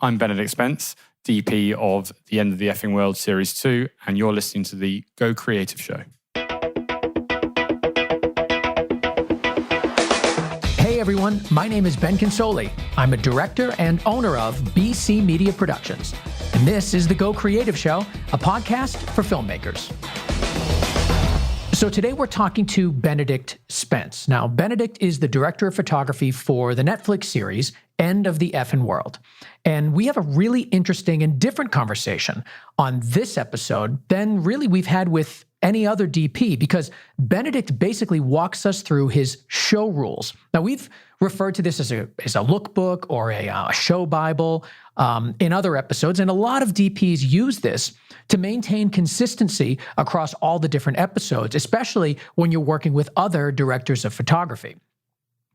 I'm Benedict Spence, DP of The End of the Effing World Series 2, and you're listening to the Go Creative Show. Hey everyone, my name is Ben Consoli. I'm a director and owner of BC Media Productions. And this is the Go Creative Show, a podcast for filmmakers. So today we're talking to Benedict Spence. Now, Benedict is the director of photography for the Netflix series, End of the Effing World. And we have a really interesting and different conversation on this episode than really we've had with any other DP, because Benedict basically walks us through his show rules. Now, we've referred to this as a lookbook or a show Bible in other episodes, and a lot of DPs use this to maintain consistency across all the different episodes, especially when you're working with other directors of photography.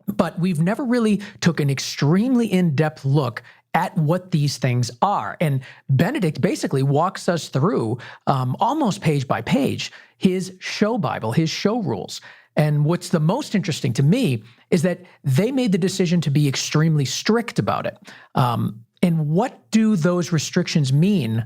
But we've never really took an extremely in-depth look at what these things are. And Benedict basically walks us through, almost page by page, his show Bible, his show rules. And what's the most interesting to me is that they made the decision to be extremely strict about it. And what do those restrictions mean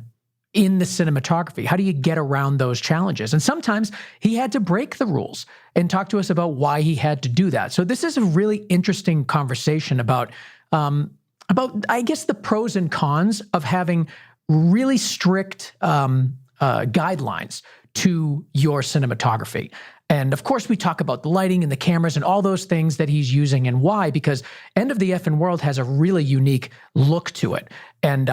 in the cinematography? How do you get around those challenges? And sometimes he had to break the rules and talk to us about why he had to do that. So this is a really interesting conversation about I guess, the pros and cons of having really strict guidelines to your cinematography. And of course, we talk about the lighting and the cameras and all those things that he's using and why, because End of the Effing World has a really unique look to it. And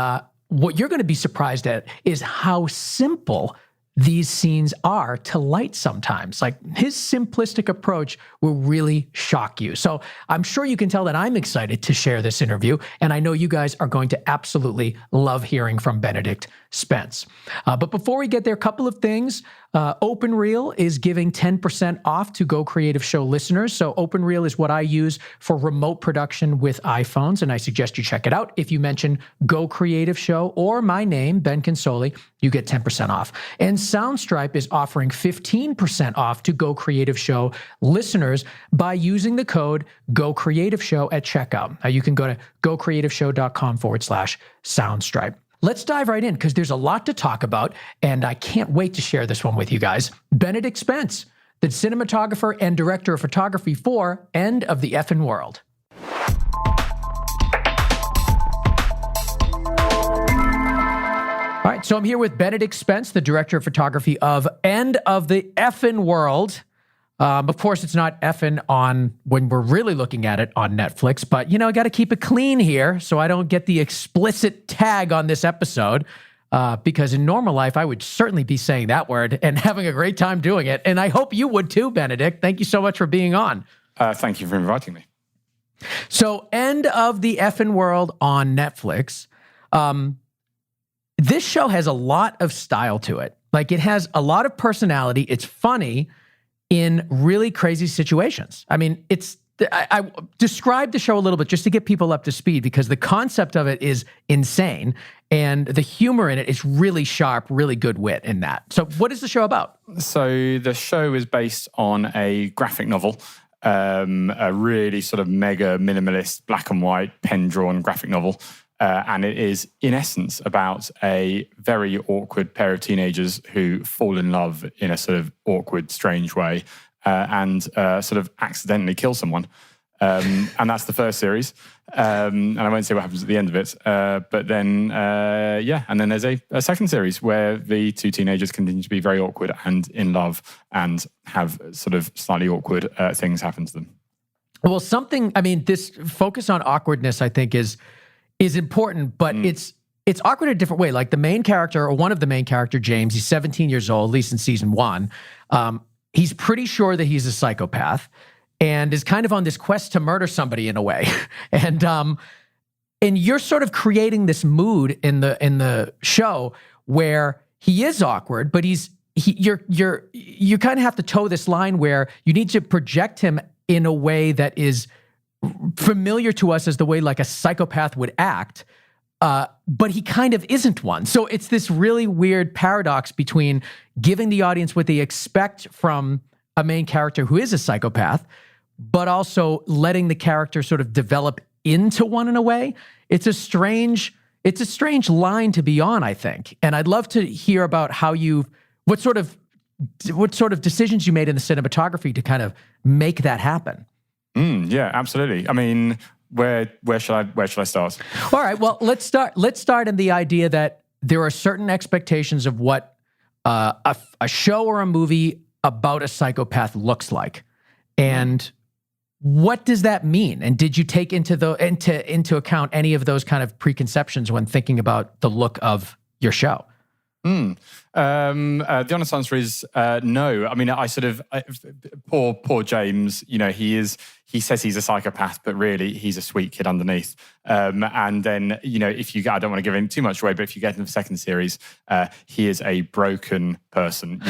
what you're going to be surprised at is how simple these scenes are to light sometimes. Like, his simplistic approach will really shock you. So I'm sure you can tell that I'm excited to share this interview, and I know you guys are going to absolutely love hearing from Benedict Spence. But before we get there, a couple of things. OpenReel is giving 10% off to Go Creative Show listeners. So OpenReel is what I use for remote production with iPhones, and I suggest you check it out. If you mention Go Creative Show or my name, Ben Consoli, you get 10% off. And Soundstripe is offering 15% off to Go Creative Show listeners by using the code Go Creative Show at checkout. Now you can go to gocreativeshow.com/Soundstripe. Let's dive right in, because there's a lot to talk about, and I can't wait to share this one with you guys. Benedict Spence, the cinematographer and director of photography for End of the Effing World. All right, so I'm here with Benedict Spence, the director of photography of End of the Effing World. Of course, it's not effing on when we're really looking at it on Netflix, but, I got to keep it clean here so I don't get the explicit tag on this episode, because in normal life, I would certainly be saying that word and having a great time doing it. And I hope you would too, Benedict. Thank you so much for being on. Thank you for inviting me. So, End of the Effing World on Netflix. This show has a lot of style to it. Like, it has a lot of personality. It's funny in really crazy situations. I mean, I describe the show a little bit just to get people up to speed, because the concept of it is insane, and the humor in it is really sharp, really good wit in that. So what is the show about? So the show is based on a graphic novel, a really sort of mega minimalist black and white pen-drawn graphic novel. And it is, in essence, about a very awkward pair of teenagers who fall in love in a sort of awkward, strange way, and sort of accidentally kill someone. And that's the first series. And I won't say what happens at the end of it. But then, and then there's a second series where the two teenagers continue to be very awkward and in love and have sort of slightly awkward things happen to them. Well, this focus on awkwardness, I think, is important, but it's awkward in a different way. Like, the main character, or one of the main character, James, he's 17 years old, at least in season 1. He's pretty sure that he's a psychopath and is kind of on this quest to murder somebody in a way. And you're sort of creating this mood in the show where he is awkward, but you kind of have to toe this line where you need to project him in a way that is familiar to us as the way like a psychopath would act, but he kind of isn't one. So it's this really weird paradox between giving the audience what they expect from a main character who is a psychopath, but also letting the character sort of develop into one in a way. It's a strange it's a strange line to be on, I think. And I'd love to hear about what sort of decisions you made in the cinematography to kind of make that happen. Yeah, absolutely. I mean, where should I start? All right. Well, let's start in the idea that there are certain expectations of what a show or a movie about a psychopath looks like, and what does that mean? And did you take into account any of those kind of preconceptions when thinking about the look of your show? The honest answer is no. I mean, poor James. He says he's a psychopath, but really he's a sweet kid underneath. And then I don't want to give him too much away, but if you get into the second series, he is a broken person.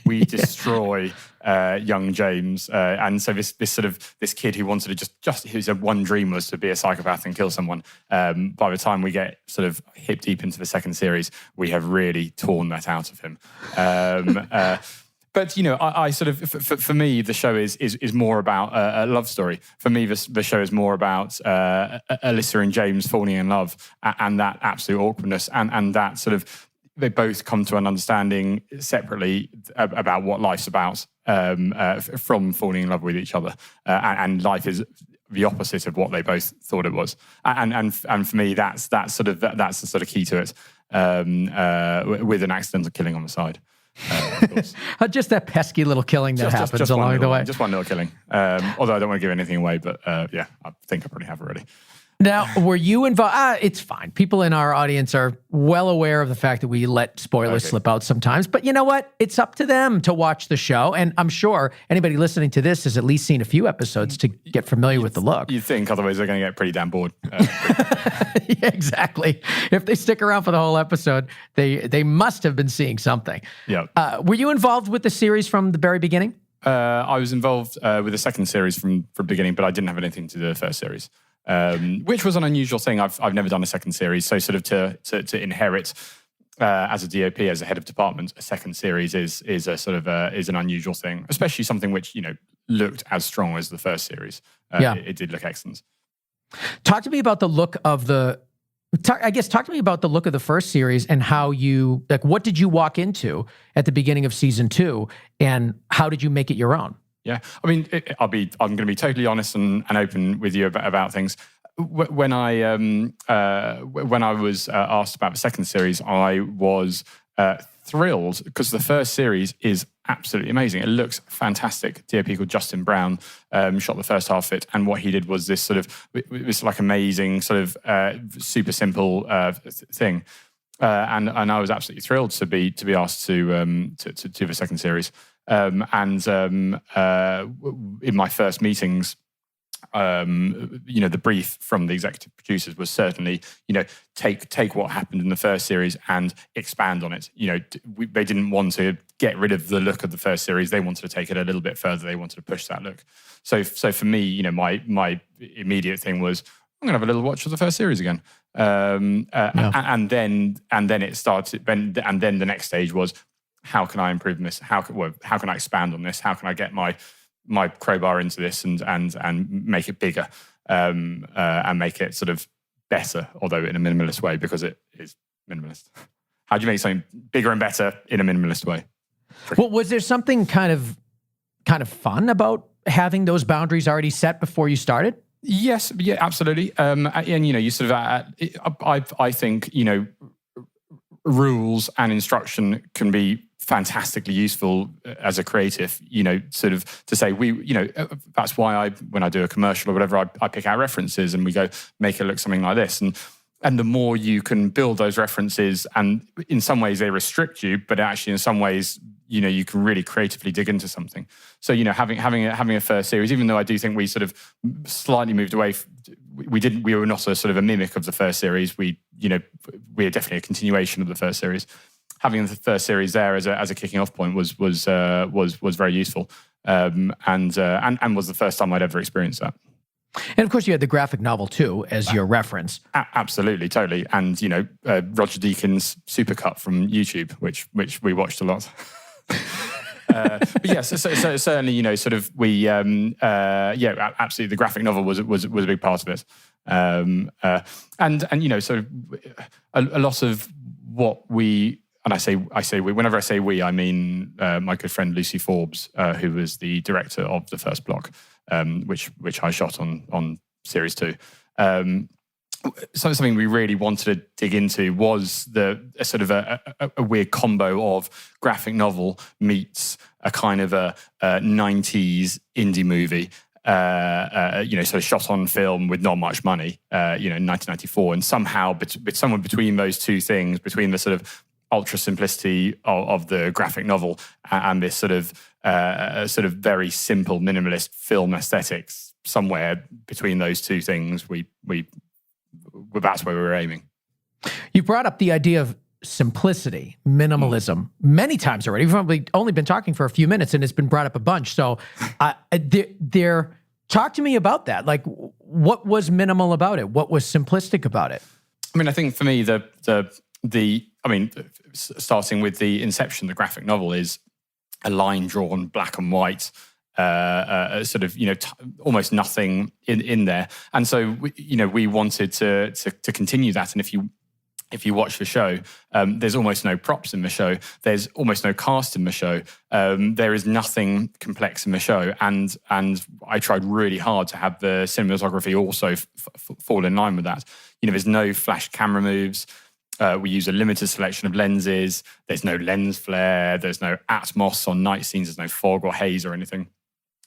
We destroy young James, and so this kid who wanted to just his one dream was to be a psychopath and kill someone. By the time we get sort of hip deep into the second series, we have really torn that out of him. But I sort of, for me, the show is more about a love story. For me, the show is more about Alyssa and James falling in love, and that absolute awkwardness, and that sort of they both come to an understanding separately about what life's about from falling in love with each other, and life is the opposite of what they both thought it was. And for me, that's the sort of key to it, with an accidental killing on the side. Of course. Just that pesky little killing that happens along the way. Just one little killing. Although I don't want to give anything away, but yeah, I think I probably have already. Now, were you involved? It's fine. People in our audience are well aware of the fact that we let spoilers slip out sometimes. But you know what? It's up to them to watch the show. And I'm sure anybody listening to this has at least seen a few episodes to get familiar with the look. You'd think, otherwise they're going to get pretty damn bored. Yeah, exactly. If they stick around for the whole episode, they must have been seeing something. Yeah. Were you involved with the series from the very beginning? I was involved with the second series from the beginning, but I didn't have anything to do with the first series. Which was an unusual thing. I've never done a second series, so sort of to inherit as a DOP, as a head of department, a second series is an unusual thing, especially something which looked as strong as the first series. It did look excellent. Talk to me about the look of the. Talk to me about the look of the first series and how you what did you walk into at the beginning of season 2, and how did you make it your own? Yeah, I mean, I'm going to be totally honest and open with you about things. When I was asked about the second series, I was thrilled because the first series is absolutely amazing. It looks fantastic. DOP called Justin Brown shot the first half of it, and what he did was this like amazing sort of super simple thing. And I was absolutely thrilled to be asked to do the second series. In my first meetings, the brief from the executive producers was certainly, take what happened in the first series and expand on it. They didn't want to get rid of the look of the first series. They wanted to take it a little bit further. They wanted to push that look. So for me, my immediate thing was, I'm going to have a little watch of the first series again. And then it started. And then the next stage was, how can I improve this? How can I expand on this? How can I get my crowbar into this and make it bigger and make it sort of better, although in a minimalist way, because it is minimalist. How do you make something bigger and better in a minimalist way? Well, was there something kind of fun about having those boundaries already set before you started? Yes, yeah, absolutely. And you sort of, I think rules and instruction can be fantastically useful as a creative, sort of to say that's why when I do a commercial or whatever, I pick out references and we go make it look something like this. And the more you can build those references, and in some ways they restrict you, but actually in some ways, you can really creatively dig into something. So, having a first series, even though I do think we sort of slightly moved away, we were not a sort of a mimic of the first series. We are definitely a continuation of the first series. Having the first series there as a kicking off point was very useful, and was the first time I'd ever experienced that. And of course, you had the graphic novel too as your reference. Absolutely, totally, and Roger Deakins' supercut from YouTube, which we watched a lot. But yes, so certainly, sort of we, absolutely, the graphic novel was a big part of it. And sort of a lot of what we, and I say we, whenever I say we, I mean my good friend Lucy Forbes, who was the director of the first block, which I shot on series 2. Something we really wanted to dig into was a sort of a weird combo of graphic novel meets a kind of a 90s indie movie, sort of shot on film with not much money, in 1994, and somehow somewhere between those two things, between the sort of ultra simplicity of the graphic novel and this sort of very simple minimalist film aesthetics, somewhere between those two things, that's where we were aiming. You brought up the idea of simplicity, minimalism, many times already. We've probably only been talking for a few minutes, and it's been brought up a bunch. So, talk to me about that. Like, what was minimal about it? What was simplistic about it? I mean, I think for me, starting with the inception, the graphic novel is a line drawn black and white. Almost nothing in there, and so we wanted to continue that. And if you watch the show, there's almost no props in the show. There's almost no cast in the show. There is nothing complex in the show, and I tried really hard to have the cinematography also fall in line with that. There's no flash camera moves. We use a limited selection of lenses. There's no lens flare. There's no atmos on night scenes. There's no fog or haze or anything.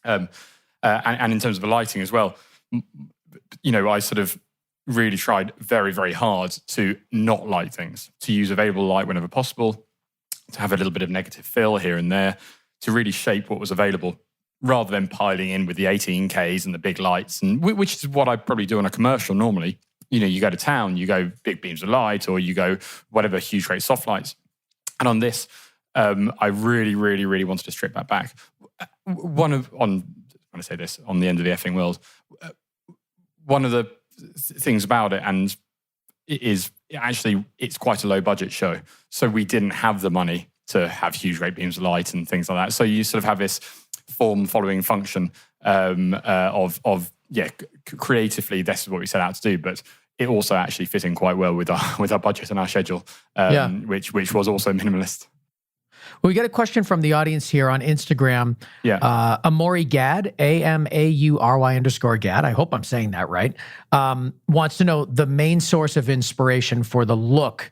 And in terms of the lighting as well, I sort of really tried very, very hard to not light things, to use available light whenever possible, to have a little bit of negative fill here and there, to really shape what was available, rather than piling in with the 18Ks and the big lights, and which is what I probably do on a commercial normally. You go to town, you go big beams of light, or you go whatever, huge, great soft lights. And on this, I really, really, really wanted to strip that back. When I say this, on the end of the effing world, one of the things about it, and it's quite a low budget show, so we didn't have the money to have huge great beams of light and things like that. So you sort of have this form following function creatively this is what we set out to do, but it also actually fit in quite well with our budget and our schedule, which was also minimalist. Well, we got a question from the audience here on Instagram. Yeah. Amaury Gad, AMAURY_Gad, I hope I'm saying that right, wants to know the main source of inspiration for the look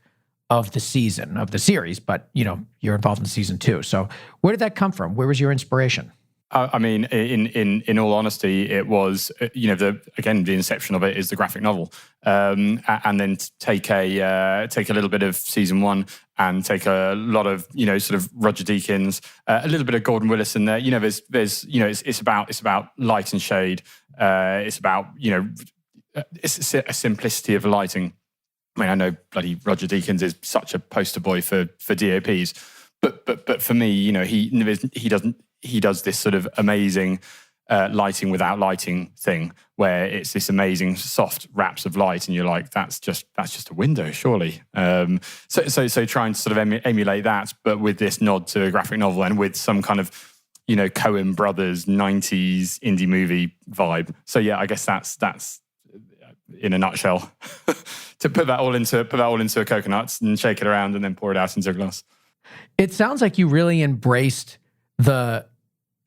of the series, but you're involved in season 2. So where did that come from? Where was your inspiration? I mean, in all honesty, it was the inception of it is the graphic novel, and then take a little bit of season 1 and take a lot of sort of Roger Deakins, a little bit of Gordon Willis in there. There's it's about light and shade. It's about it's a simplicity of lighting. I mean, I know bloody Roger Deakins is such a poster boy for DOPs, but for me, he does this sort of amazing lighting without lighting thing, where it's this amazing soft wraps of light, and you're like, that's just a window, surely. So trying to sort of emulate that, but with this nod to a graphic novel and with some kind of Coen Brothers 90s indie movie vibe. So yeah, I guess that's in a nutshell. To put that all into a coconut and shake it around and then pour it out into a glass. It sounds like you really embraced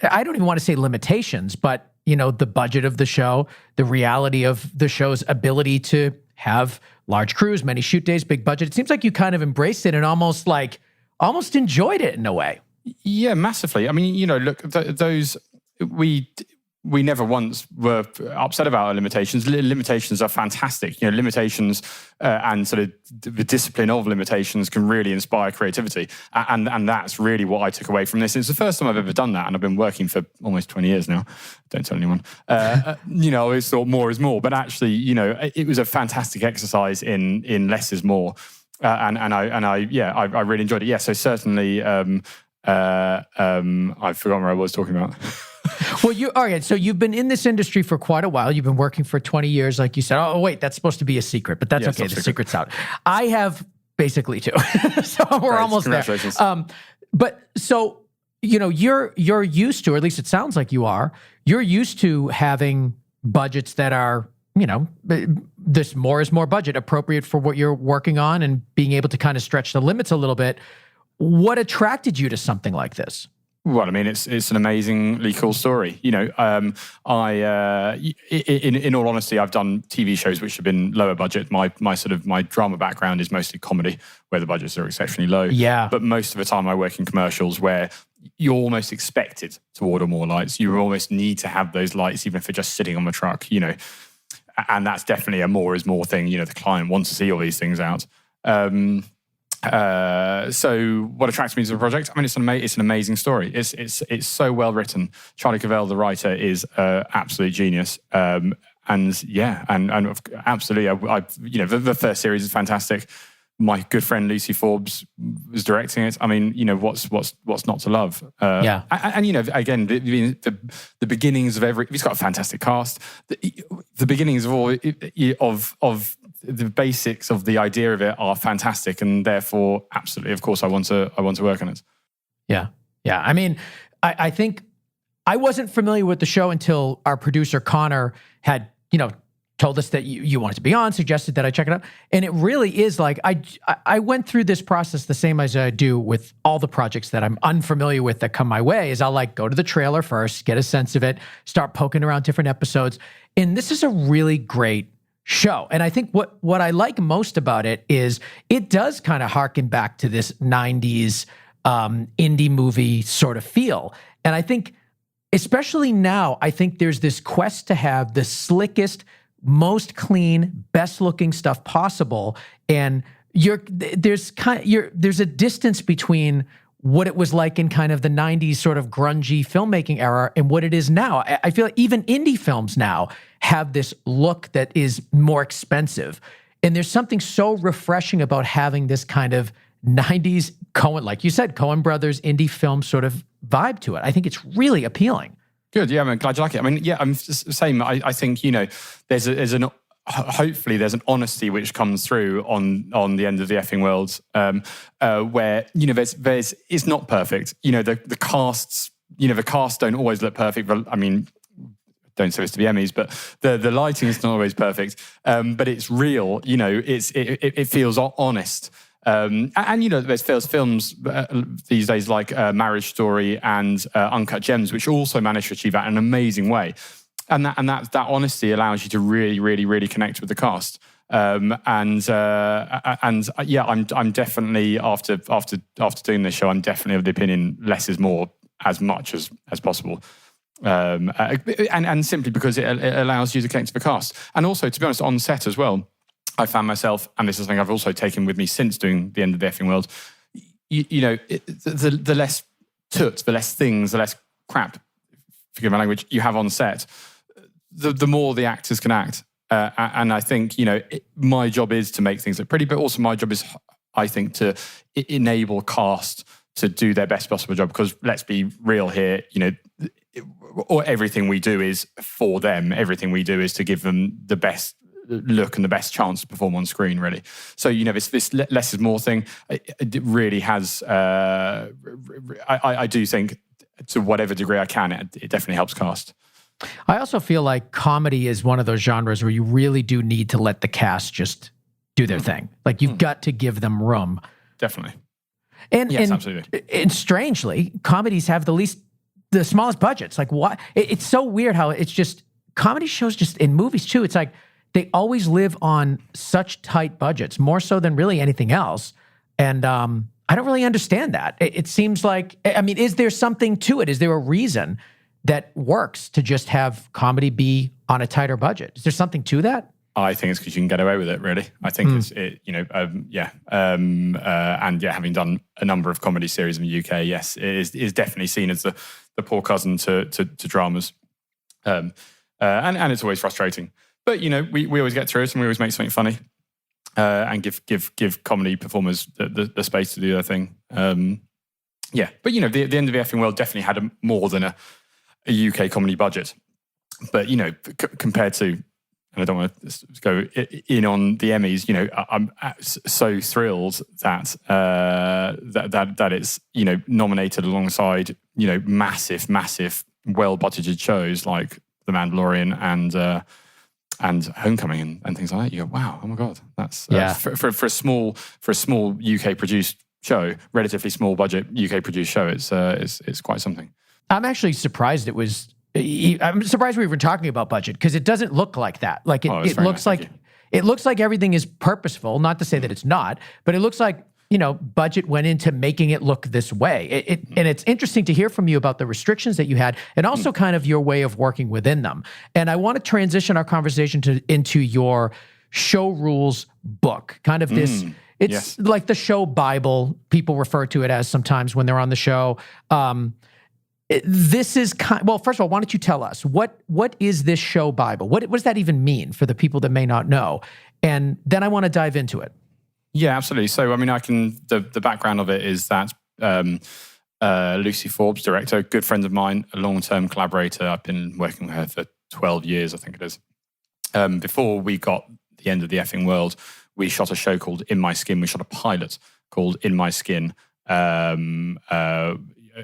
I don't even want to say limitations, but the budget of the show, the reality of the show's ability to have large crews, many shoot days, big budget. It seems like you kind of embraced it and almost enjoyed it in a way. Yeah, massively. I mean, look, those we never once were upset about our limitations. Limitations are fantastic. Limitations and sort of the discipline of limitations can really inspire creativity. And that's really what I took away from this. It's the first time I've ever done that, and I've been working for almost 20 years now. Don't tell anyone. I always thought more is more, but actually, it was a fantastic exercise in less is more. And I really enjoyed it. Yeah, so certainly, I've forgotten what I was talking about. Well, all right. So you've been in this industry for quite a while. You've been working for 20 years, like you said. Oh, wait, that's supposed to be a secret, but that's okay. The secret's out. I have basically too. So we're almost there. But so, you're used to, or at least it sounds like you are, you're used to having budgets that are this more is more budget appropriate for what you're working on and being able to kind of stretch the limits a little bit. What attracted you to something like this? Well, I mean, it's an amazingly cool story. In all honesty, I've done TV shows which have been lower budget. My drama background is mostly comedy, where the budgets are exceptionally low. Yeah. But most of the time, I work in commercials where you're almost expected to order more lights. You almost need to have those lights, even if they're just sitting on the truck. And that's definitely a more is more thing. The client wants to see all these things out. So what attracts me to the project? I mean, it's an amazing story. It's so well written. Charlie Cavell, the writer, is absolute genius. And absolutely, the first series is fantastic. My good friend Lucy Forbes was directing it. I mean, what's not to love? Yeah. And again, the beginnings of he's got a fantastic cast. The beginnings of all of the basics of the idea of it are fantastic, and therefore, absolutely, of course, I want to work on it. Yeah. I mean, I think I wasn't familiar with the show until our producer Connor had, told us that you wanted to be on, suggested that I check it out, and it really is like I went through this process the same as I do with all the projects that I'm unfamiliar with that come my way. Is I'll go to the trailer first, get a sense of it, start poking around different episodes, and this is a really great show. And I think what I like most about it is it does kind of harken back to this 90s indie movie sort of feel. And I think, especially now, I think there's this quest to have the slickest, most clean, best looking stuff possible. And there's a distance between what it was like in kind of the 90s sort of grungy filmmaking era and what it is now. I feel like even indie films now have this look that is more expensive. And there's something so refreshing about having this kind of 90s Coen, like you said, Coen Brothers indie film sort of vibe to it. I think it's really appealing. Good. Yeah, I'm glad you like it. I mean, yeah, I'm just the same. I think, hopefully there's an honesty which comes through on the end of the effing world, where there's it's not perfect. The casts don't always look perfect. I mean, don't say this to the Emmys, but the lighting is not always perfect. But it's real. It feels honest. There's films these days like Marriage Story and Uncut Gems, which also manage to achieve that in an amazing way. And that honesty allows you to really, really, really connect with the cast. I'm definitely after doing this show, I'm definitely of the opinion less is more as much as possible. And simply because it allows you to connect to the cast. And also, to be honest, on set as well, I found myself, and this is something I've also taken with me since doing the end of the effing world, the less toots, the less things, the less crap, forgive my language, you have on set, the more the actors can act. And I think, my job is to make things look pretty, but also my job is, I think, to enable cast to do their best possible job. Because let's be real here, or everything we do is for them. Everything we do is to give them the best look and the best chance to perform on screen, really. So, this less is more thing, it really has, I do think, to whatever degree I can, it definitely helps cast. I also feel like comedy is one of those genres where you really do need to let the cast just do their thing. Like, you've got to give them room. Definitely. Yes, absolutely. And strangely, comedies have the smallest budgets. Like, why? It's so weird how it's just, comedy shows just in movies too, it's like they always live on such tight budgets, more so than really anything else. And I don't really understand that. It seems like, is there something to it? Is there a reason that works to just have comedy be on a tighter budget? Is there something to that? I think it's because you can get away with it, really. I think having done a number of comedy series in the UK, yes, it is definitely seen as the poor cousin to dramas. And it's always frustrating. But, we always get through it, and we always make something funny and give comedy performers the space to do their thing. But, the end of the effing world definitely had more than a UK comedy budget. But, compared to, and I don't want to go in on the Emmys, I'm so thrilled that it's, nominated alongside, massive, well-budgeted shows like The Mandalorian and Homecoming and things like that. You go, wow, oh my god, that's Yeah. for a small UK produced show, relatively small budget UK produced show. It's quite something. I'm actually surprised it was. I'm surprised we were talking about budget because it doesn't look like that. Like it looks like it looks like everything is purposeful. Not to say that it's not, but it looks like budget went into making it look this way. And it's interesting to hear from you about the restrictions that you had, and also kind of your way of working within them. And I want to transition our conversation into your show rules book, kind of this. It's like the show Bible. People refer to it as sometimes when they're on the show. This is well. First of all, why don't you tell us what is this show Bible? What does that even mean for the people that may not know? And then I want to dive into it. Yeah, absolutely. So, I mean, the background of it is that Lucy Forbes, director, a good friend of mine, a long-term collaborator. I've been working with her for 12 years, I think it is. Before we got The End of the Effing World, we shot a show called In My Skin. We shot a pilot called In My Skin.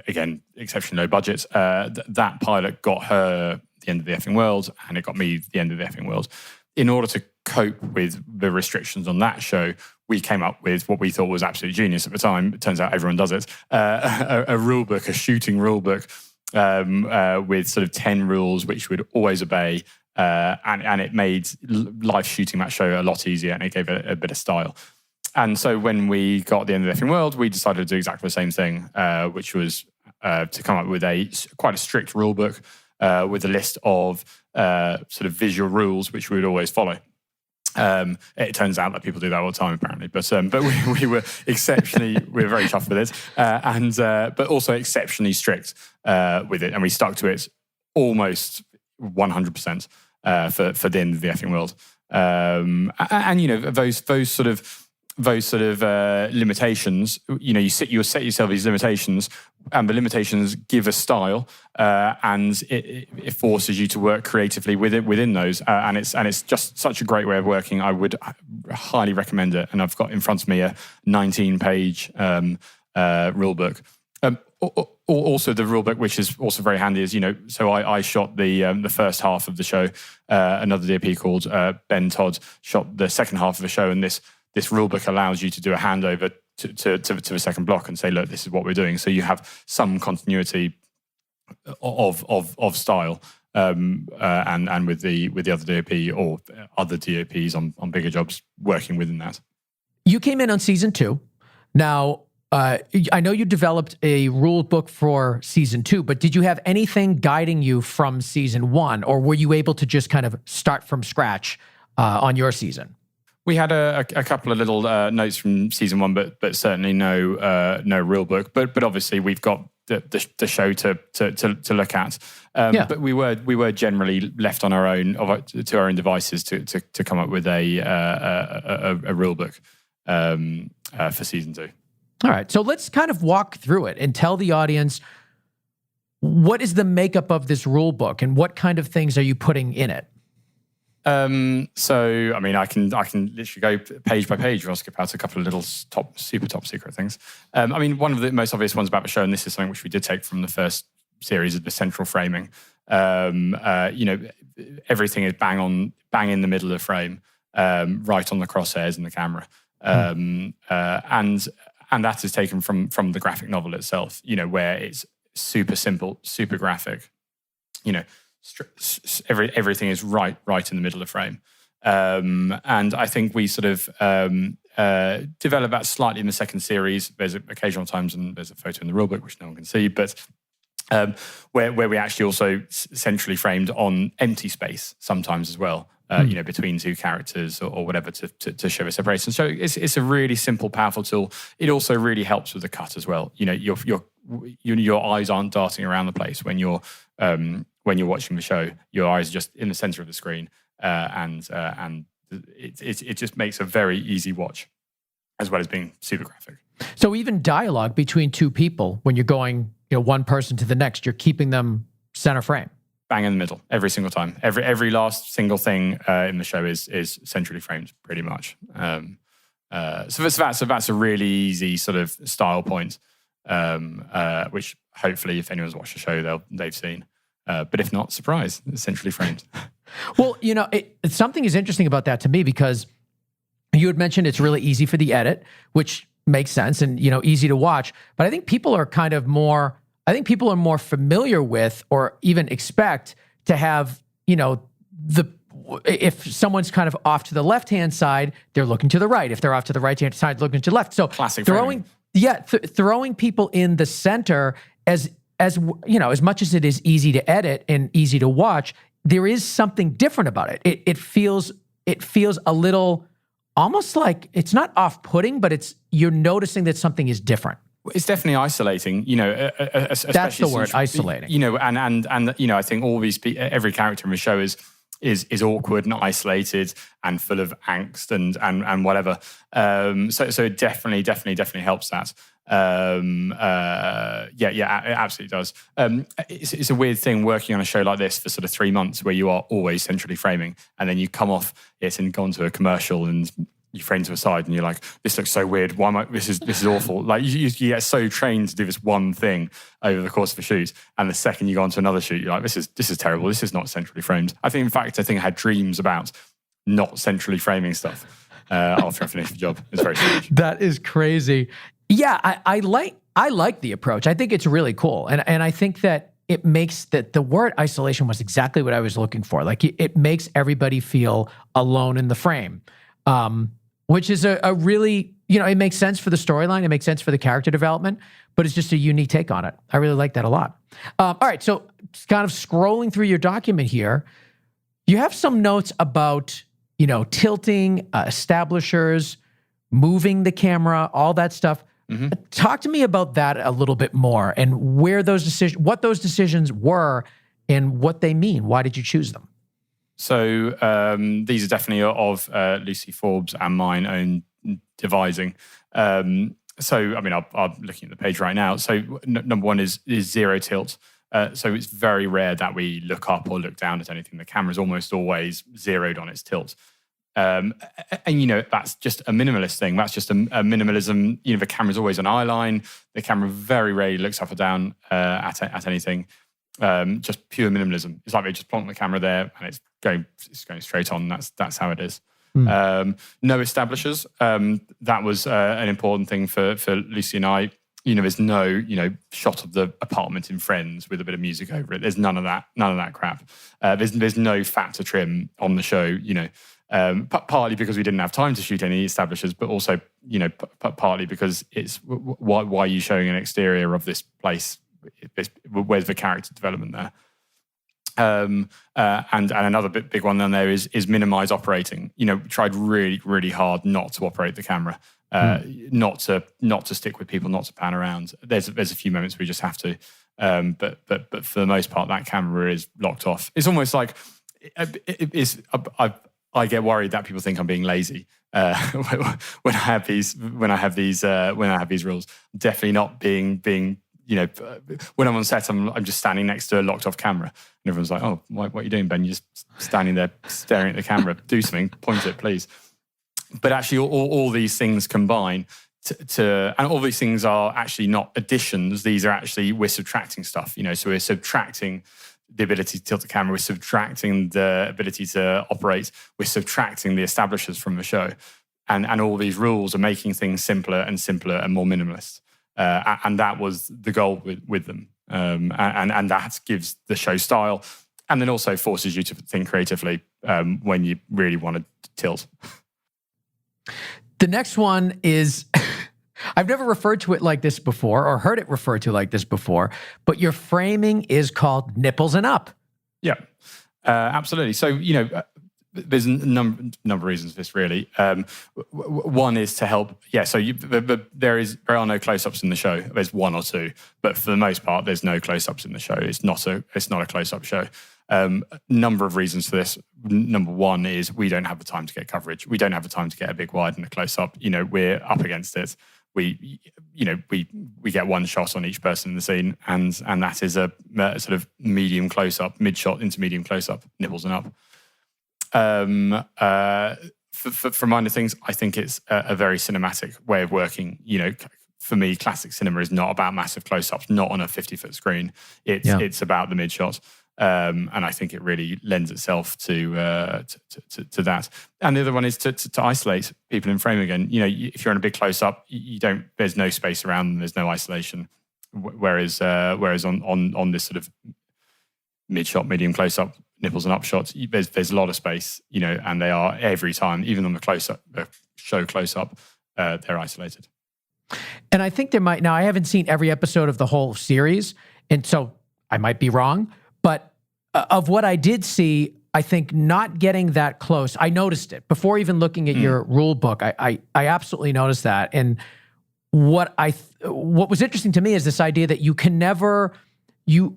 Again, exceptionally low budget. That pilot got her The End of the Effing World, and it got me The End of the Effing World. In order to cope with the restrictions on that show, we came up with what we thought was absolute genius at the time. It turns out everyone does it. A rule book, a shooting rule book with sort of 10 rules which would always obey. And it made live shooting that show a lot easier, and it gave it a bit of style. And so when we got The End of the Effing World, we decided to do exactly the same thing, which was to come up with quite a strict rule book with a list of sort of visual rules which we would always follow. It turns out that people do that all the time, apparently. But we were we were very tough with it, but also exceptionally strict with it, and we stuck to it almost 100% for The End of the Effing World. And those sort of limitations, you set yourself these limitations, and the limitations give a style, and it forces you to work creatively within those, and it's just such a great way of working. I would highly recommend it, and I've got in front of me a 19-page rule book. Also, the rule book, which is also very handy, is so I shot the first half of the show. Another DOP called Ben Todd shot the second half of the show, and this rule book allows you to do a handover to the second block and say, look, this is what we're doing. So you have some continuity of style, and with the other DOP or other DOPs on bigger jobs working within that. You came in on season 2. Now, I know you developed a rule book for season 2, but did you have anything guiding you from season 1, or were you able to just kind of start from scratch on your season? We had a couple of little notes from season 1, but certainly no rule book. But obviously we've got the show to look at. But we were generally left on our own to our own devices to come up with a rule book for season 2. All right, so let's kind of walk through it and tell the audience what is the makeup of this rule book and what kind of things are you putting in it? So, I mean, I can literally go page by page. I'll skip out a couple of little super top secret things. I mean, one of the most obvious ones about the show, and this is something which we did take from the first series, is the central framing. Everything is bang in the middle of the frame, right on the crosshairs in the camera. And that is taken from the graphic novel itself, where it's super simple, super graphic, everything is right in the middle of the frame. And I think we sort of develop that slightly in the second series. There's occasional times, and there's a photo in the rulebook, which no one can see, but where we actually also centrally framed on empty space sometimes as well. Between two characters or whatever to show a separation. So it's a really simple, powerful tool. It also really helps with the cut as well. Your eyes aren't darting around the place when you're watching the show. Your eyes are just in the center of the screen, and it just makes a very easy watch, as well as being super graphic. So even dialogue between two people, when you're going, one person to the next, you're keeping them center frame. Bang in the middle every single time. Every last single thing in the show is centrally framed, pretty much. So that's a really easy sort of style point, which hopefully, if anyone's watched the show, they've seen. But if not, surprise, it's centrally framed. Well, something is interesting about that to me, because you had mentioned it's really easy for the edit, which makes sense, and easy to watch. But I think people are more familiar with, or even expect to have, if someone's kind of off to the left-hand side, they're looking to the right. If they're off to the right-hand side, looking to the left. So classic throwing people in the center, as much as it is easy to edit and easy to watch, there is something different about it. It feels a little, almost like, it's not off-putting, but you're noticing that something is different. It's definitely isolating, That's the word, isolating. And I think all these every character in the show is awkward and isolated and full of angst and whatever. So it definitely helps that. It absolutely does. It's a weird thing working on a show like this for sort of 3 months, where you are always centrally framing, and then you come off it and go into a commercial and you frame to a side and you're like, this looks so weird. Why am I? This is awful. Like you get so trained to do this one thing over the course of a shoot, and the second you go on to another shoot, you're like, this is terrible. This is not centrally framed. I think I had dreams about not centrally framing stuff after I finished the job. It's very strange. That is crazy. Yeah, I like the approach. I think it's really cool, and I think that it makes that the word isolation was exactly what I was looking for. Like it makes everybody feel alone in the frame. Which is a really, it makes sense for the storyline. It makes sense for the character development, but it's just a unique take on it. I really like that a lot. All right, so kind of scrolling through your document here, you have some notes about, tilting, establishers, moving the camera, all that stuff. Mm-hmm. Talk to me about that a little bit more, and what those decisions were and what they mean. Why did you choose them? So these are definitely of Lucy Forbes and mine own devising. I'm looking at the page right now. So number one is zero tilt. So it's very rare that we look up or look down at anything. The camera's almost always zeroed on its tilt. And that's just a minimalist thing. That's just a minimalism. The camera's always an eye line. The camera very rarely looks up or down at anything. Just pure minimalism. It's like they just plonk the camera there and it's going straight on. That's how it is. No establishers. That was an important thing for Lucy and I. There's no shot of the apartment in Friends with a bit of music over it. There's none of that crap. There's no fat to trim on the show. Partly because we didn't have time to shoot any establishers, but also partly because it's why are you showing an exterior of this place? Where's the character development there? And another big one then there is minimize operating. Tried really, really hard not to operate the camera, not to stick with people, not to pan around. There's a few moments we just have to, but for the most part, that camera is locked off. It's almost like I get worried that people think I'm being lazy when I have these rules. Definitely not being. When I'm on set, I'm just standing next to a locked-off camera. And everyone's like, oh, what are you doing, Ben? You're just standing there staring at the camera. Do something. Point it, please. But actually, all these things combine and all these things are actually not additions. These are actually, we're subtracting stuff. So we're subtracting the ability to tilt the camera. We're subtracting the ability to operate. We're subtracting the establishers from the show. And all these rules are making things simpler and more minimalist. And that was the goal with them. And that gives the show style, and then also forces you to think creatively when you really want to tilt. The next one is, I've never referred to it like this before or heard it referred to like this before, but your framing is called nipples and up. Yeah, absolutely. So, there's a number of reasons for this, really. One is to help. Yeah, so there are no close-ups in the show. There's one or two, but for the most part, there's no close-ups in the show. It's not a close-up show. Number of reasons for this. Number one is we don't have the time to get coverage. We don't have the time to get a big wide and a close-up. We're up against it. We get one shot on each person in the scene, and that is a sort of medium close-up, mid-shot into medium close-up, nipples and up. From mind of things, I think it's a very cinematic way of working. For me, classic cinema is not about massive close-ups, not on a 50-foot screen. It's about the mid-shot. And I think it really lends itself to that. And the other one is to isolate people in frame again. If you're in a big close-up, there's no space around them, there's no isolation. Whereas on this sort of mid-shot, medium close-up, nipples and upshots, there's a lot of space, and they are every time, even on the close-up, show close-up, they're isolated. And I think now I haven't seen every episode of the whole series, and so I might be wrong, but of what I did see, I think not getting that close, I noticed it. Before even looking at your rule book, I absolutely noticed that. And what was interesting to me is this idea that you can never, you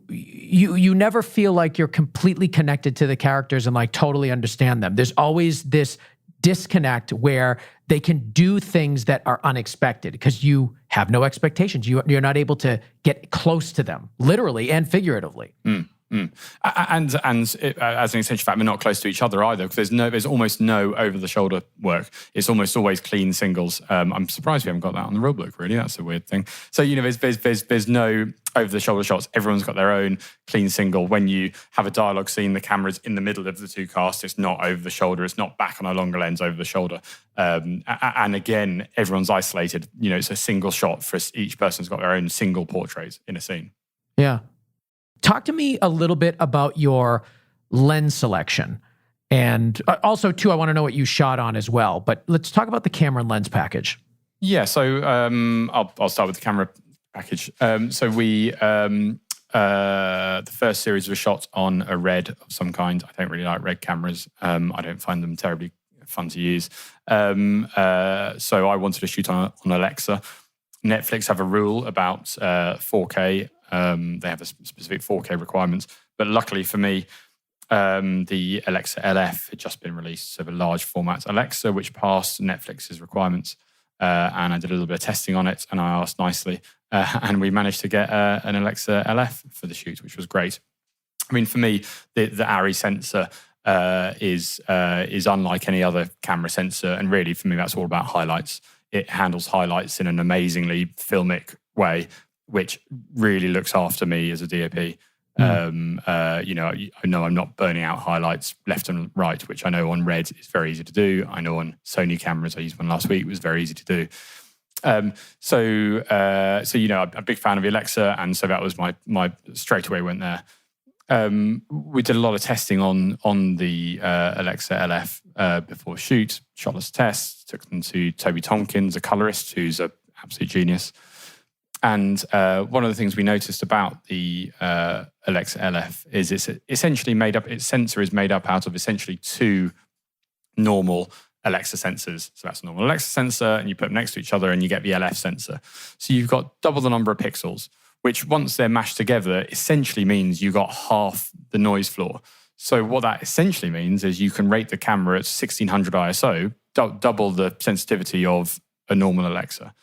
never feel like you're completely connected to the characters and like totally understand them. There's always this disconnect where they can do things that are unexpected because you have no expectations. You're not able to get close to them, literally and figuratively. And as an essential fact, we're not close to each other either, because there's almost no over-the-shoulder work. It's almost always clean singles. I'm surprised we haven't got that on the rule book, really. That's a weird thing. So, there's no over-the-shoulder shots. Everyone's got their own clean single. When you have a dialogue scene, the camera's in the middle of the two casts. It's not over the shoulder. It's not back on a longer lens over the shoulder. And again, everyone's isolated. It's a single shot for each person's got their own single portraits in a scene. Yeah. Talk to me a little bit about your lens selection. And also, too, I want to know what you shot on as well. But let's talk about the camera and lens package. Yeah, so I'll start with the camera package. So the first series was shot on a red of some kind. I don't really like red cameras. I don't find them terribly fun to use. So I wanted to shoot on Alexa. Netflix have a rule about 4K. They have a specific 4K requirements. But luckily for me, the Alexa LF had just been released. So the large format Alexa, which passed Netflix's requirements. And I did a little bit of testing on it, and I asked nicely. And we managed to get an Alexa LF for the shoot, which was great. I mean, for me, the Arri sensor is unlike any other camera sensor. And really, for me, that's all about highlights. It handles highlights in an amazingly filmic way, which really looks after me as a DOP. I know I'm not burning out highlights left and right, which I know on red is very easy to do. I know on Sony cameras, I used one last week, it was very easy to do. So I'm a big fan of the Alexa, and so that was my straight away went there. We did a lot of testing on the Alexa LF before shoot, shot lots of tests, took them to Toby Tompkins, a colorist who's an absolute genius. And one of the things we noticed about the Alexa LF is its sensor is made up out of essentially two normal Alexa sensors. So that's a normal Alexa sensor, and you put them next to each other and you get the LF sensor. So you've got double the number of pixels, which once they're mashed together, essentially means you got half the noise floor. So what that essentially means is you can rate the camera at 1600 ISO, double the sensitivity of a normal Alexa.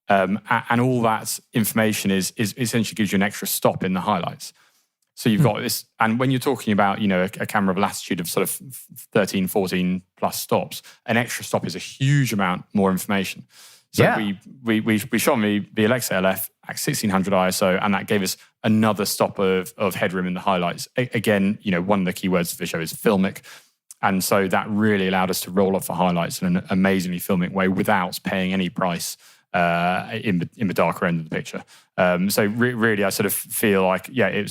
And all that information is essentially gives you an extra stop in the highlights. So you've got this, and when you're talking about, a camera of latitude of sort of 13, 14 plus stops, an extra stop is a huge amount more information. So yeah. we shot the Alexa LF at 1600 ISO, and that gave us another stop of headroom in the highlights. Again, one of the keywords for the show is filmic. And so that really allowed us to roll off the highlights in an amazingly filmic way without paying any price in the darker end of the picture. So really, I sort of feel like, the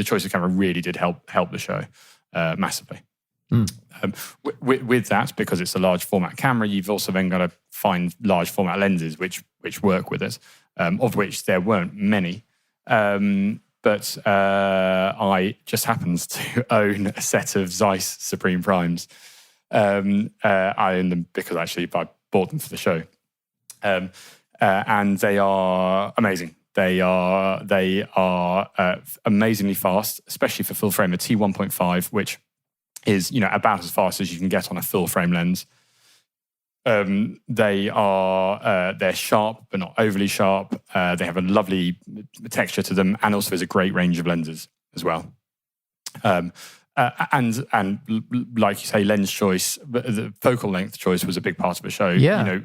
choice of camera really did help the show massively. With that, because it's a large format camera, you've also then got to find large format lenses which work with it, of which there weren't many. But I just happened to own a set of Zeiss Supreme Primes. I own them because actually I bought them for the show. And they are amazing. They are amazingly fast, especially for full frame. A T1.5, which is about as fast as you can get on a full frame lens. They're sharp but not overly sharp. They have a lovely texture to them, and also there's a great range of lenses as well. And like you say, lens choice, the focal length choice was a big part of the show. Yeah.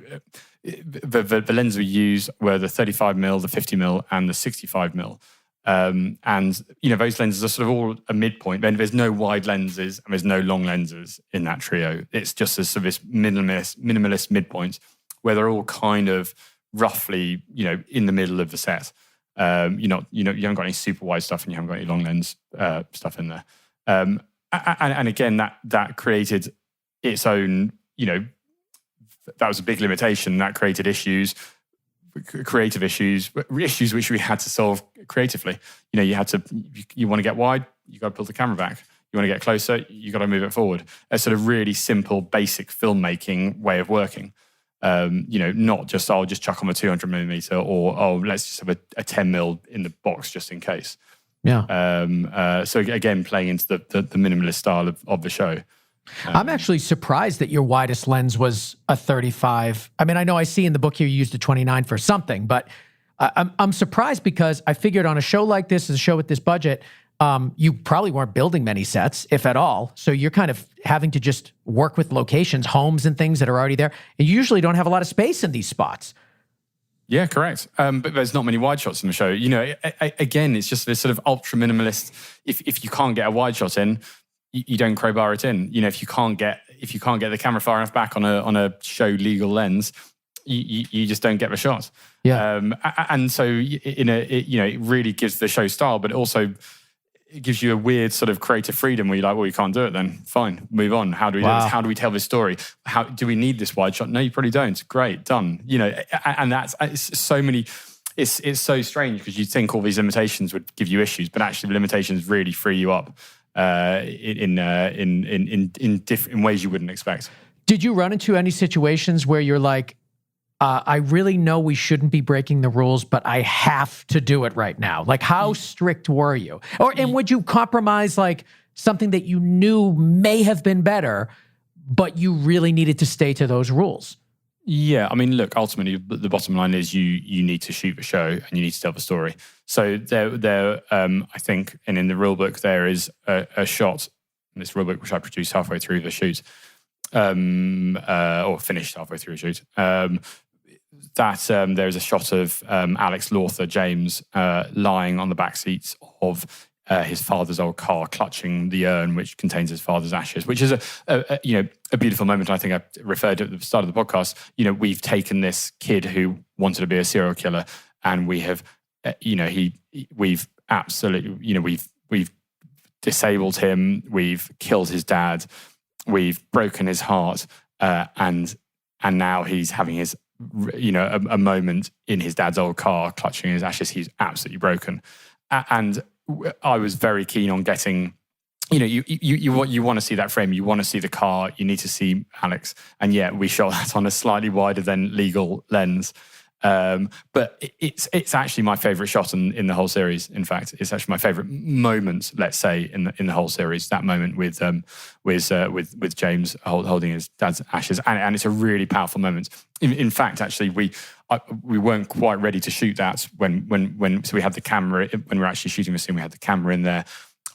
The lenses we used were the 35mm, the 50mm, and the 65mm. And, those lenses are sort of all a midpoint. Then there's no wide lenses and there's no long lenses in that trio. It's just this sort of this minimalist midpoint where they're all kind of roughly, in the middle of the set. You haven't got any super wide stuff and you haven't got any long lens stuff in there. And again, that created its own, that was a big limitation. That created creative issues which we had to solve creatively. You want to get wide, you got to pull the camera back. You want to get closer, you got to move it forward. A sort of really simple, basic filmmaking way of working. Not just, I'll just chuck on a 200 millimeter or, let's just have a 10 mil in the box just in case. Yeah. So again, playing into the minimalist style of the show. I'm actually surprised that your widest lens was a 35. I mean, I know I see in the book here you used a 29 for something, but I'm surprised because I figured on a show like this, a show with this budget, you probably weren't building many sets, if at all. So you're kind of having to just work with locations, homes and things that are already there. And you usually don't have a lot of space in these spots. Yeah, correct. But there's not many wide shots in the show. Again, it's just this sort of ultra minimalist. If you can't get a wide shot in, you don't crowbar it in. If you can't get the camera far enough back on a show legal lens, you just don't get the shot. Yeah. And so it really gives the show style, but it gives you a weird sort of creative freedom where you're like, well, you can't do it then. Fine, move on. How do we do this? How do we tell this story? How do we need this wide shot? No, you probably don't. Great, done. And it's so many. It's so strange because you'd think all these limitations would give you issues, but actually the limitations really free you up in ways you wouldn't expect. Did you run into any situations where you're like, I really know we shouldn't be breaking the rules, but I have to do it right now? Like, how strict were you? And would you compromise like something that you knew may have been better, but you really needed to stay to those rules? Yeah, I mean, look, ultimately, the bottom line is you need to shoot the show and you need to tell the story. So there, I think, and in the rule book, there is a shot in this rule book, which I produced halfway through the shoot, or finished halfway through the shoot, that there is a shot of Alex Lawther James lying on the back seats of his father's old car, clutching the urn which contains his father's ashes, which is a beautiful moment. I think I referred to at the start of the podcast. We've taken this kid who wanted to be a serial killer, and we have, we've absolutely, we've disabled him, we've killed his dad, we've broken his heart, and now he's having his, a moment in his dad's old car, clutching his ashes. He's absolutely broken, and I was very keen on getting, you want to see that frame, you want to see the car, you need to see Alex, and yet we shot that on a slightly wider than legal lens. But it's actually my favourite shot in the whole series. In fact, it's actually my favourite moment, let's say, in the whole series. That moment with James holding his dad's ashes, and it's a really powerful moment. In fact, actually, we weren't quite ready to shoot that when so we had the camera when we were actually shooting the scene. We had the camera in there.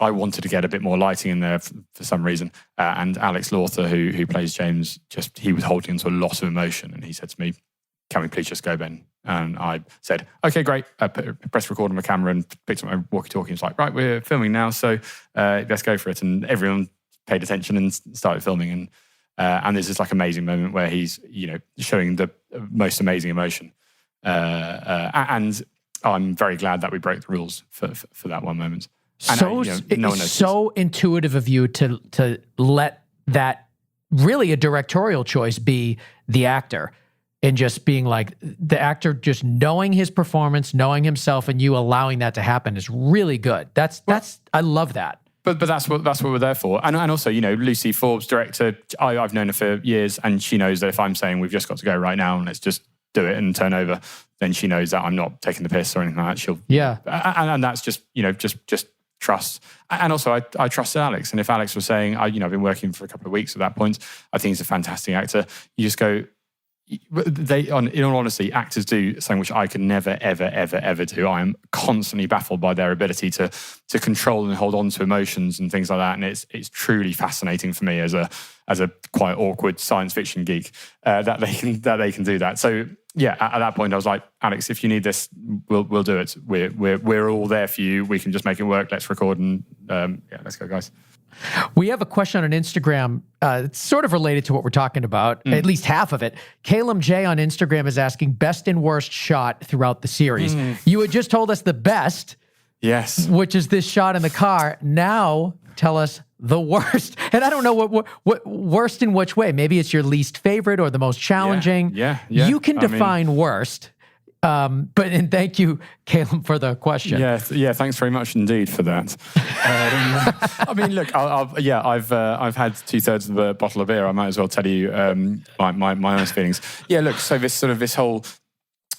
I wanted to get a bit more lighting in there for some reason, and Alex Lawther, who plays James, he was holding into a lot of emotion, and he said to me, "Can we please just go, Ben?" And I said, "Okay, great." I pressed record on my camera and picked up my walkie-talkie and was like, "Right, we're filming now, so let's go for it." And everyone paid attention and started filming. And there's this like amazing moment where he's, showing the most amazing emotion. And I'm very glad that we broke the rules for that one moment. And no one it's so intuitive of you to let that really a directorial choice be the actor. And just being like the actor, just knowing his performance, knowing himself, and you allowing that to happen is really good. I love that. But that's what we're there for. And also, Lucy Forbes, director, I've known her for years, and she knows that if I'm saying we've just got to go right now and let's just do it and turn over, then she knows that I'm not taking the piss or anything like that. And that's just just trust. And also, I trusted Alex. And if Alex was saying, I've been working for a couple of weeks at that point, I think he's a fantastic actor. You just go. In all honesty, actors do something which I could never, ever, ever, ever do. I am constantly baffled by their ability to control and hold on to emotions and things like that. And it's truly fascinating for me as a quite awkward science fiction geek that they can do that. So at that point, I was like, Alex, if you need this, we'll do it. We're all there for you. We can just make it work. Let's record and let's go, guys. We have a question on Instagram. It's sort of related to what we're talking about, at least half of it. Caleb J on Instagram is asking best and worst shot throughout the series. You had just told us the best, yes, which is this shot in the car. Now tell us the worst. And I don't know what worst in which way. Maybe it's your least favorite or the most challenging. Yeah. You can define worst. And thank you, Caleb, for the question. Yeah. Thanks very much indeed for that. I mean, look, I've had 2/3 of a bottle of beer. I might as well tell you my honest feelings. Yeah, look. So this whole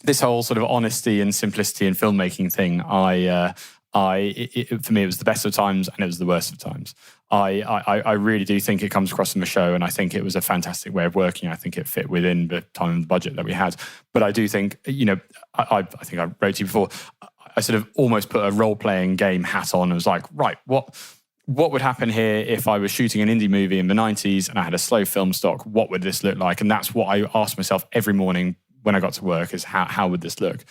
sort of honesty and simplicity in filmmaking thing, for me, it was the best of times and it was the worst of times. I really do think it comes across in the show, and I think it was a fantastic way of working. I think it fit within the time and the budget that we had. But I do think, I think I wrote to you before, I sort of almost put a role-playing game hat on and was like, right, what would happen here if I was shooting an indie movie in the 90s and I had a slow film stock? What would this look like? And that's what I asked myself every morning when I got to work is how would this look?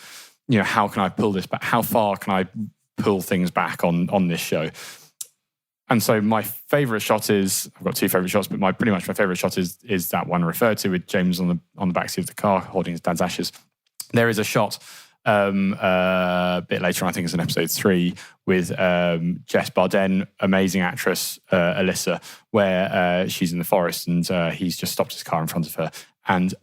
How can I pull this back? How far can I pull things back on this show? And so my favourite shot is, I've got two favourite shots, but pretty much my favourite shot is that one referred to with James on the backseat of the car holding his dad's ashes. There is a shot a bit later on, I think it's in episode 3, with Jess Barden, amazing actress, Alyssa, where she's in the forest and he's just stopped his car in front of her. And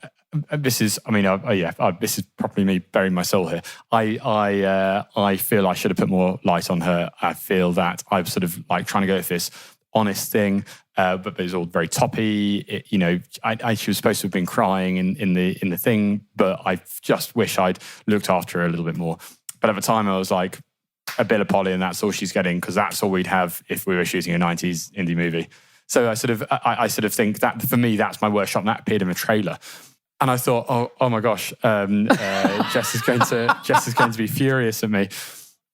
this is, this is probably me burying my soul here. I feel I should have put more light on her. I feel that I'm sort of like trying to go with this honest thing, but it's all very toppy. She was supposed to have been crying in the thing, but I just wish I'd looked after her a little bit more. But at the time, I was like, a bit of Polly, and that's all she's getting, because that's all we'd have if we were shooting a 90s indie movie. So I sort of think that for me, that's my worst shot, and that appeared in the trailer. And I thought, oh my gosh, Jess is going to be furious at me.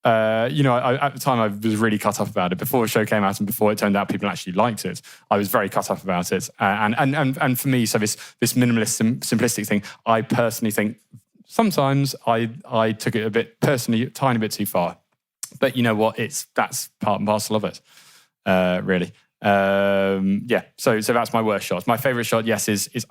At the time, I was really cut up about it. Before the show came out and before it turned out people actually liked it, I was very cut up about it. And for me, so this minimalist, simplistic thing, I personally think sometimes I took it a bit personally, a tiny bit too far. But you know what? That's part and parcel of it, really. So that's my worst shot. My favourite shot, yes, is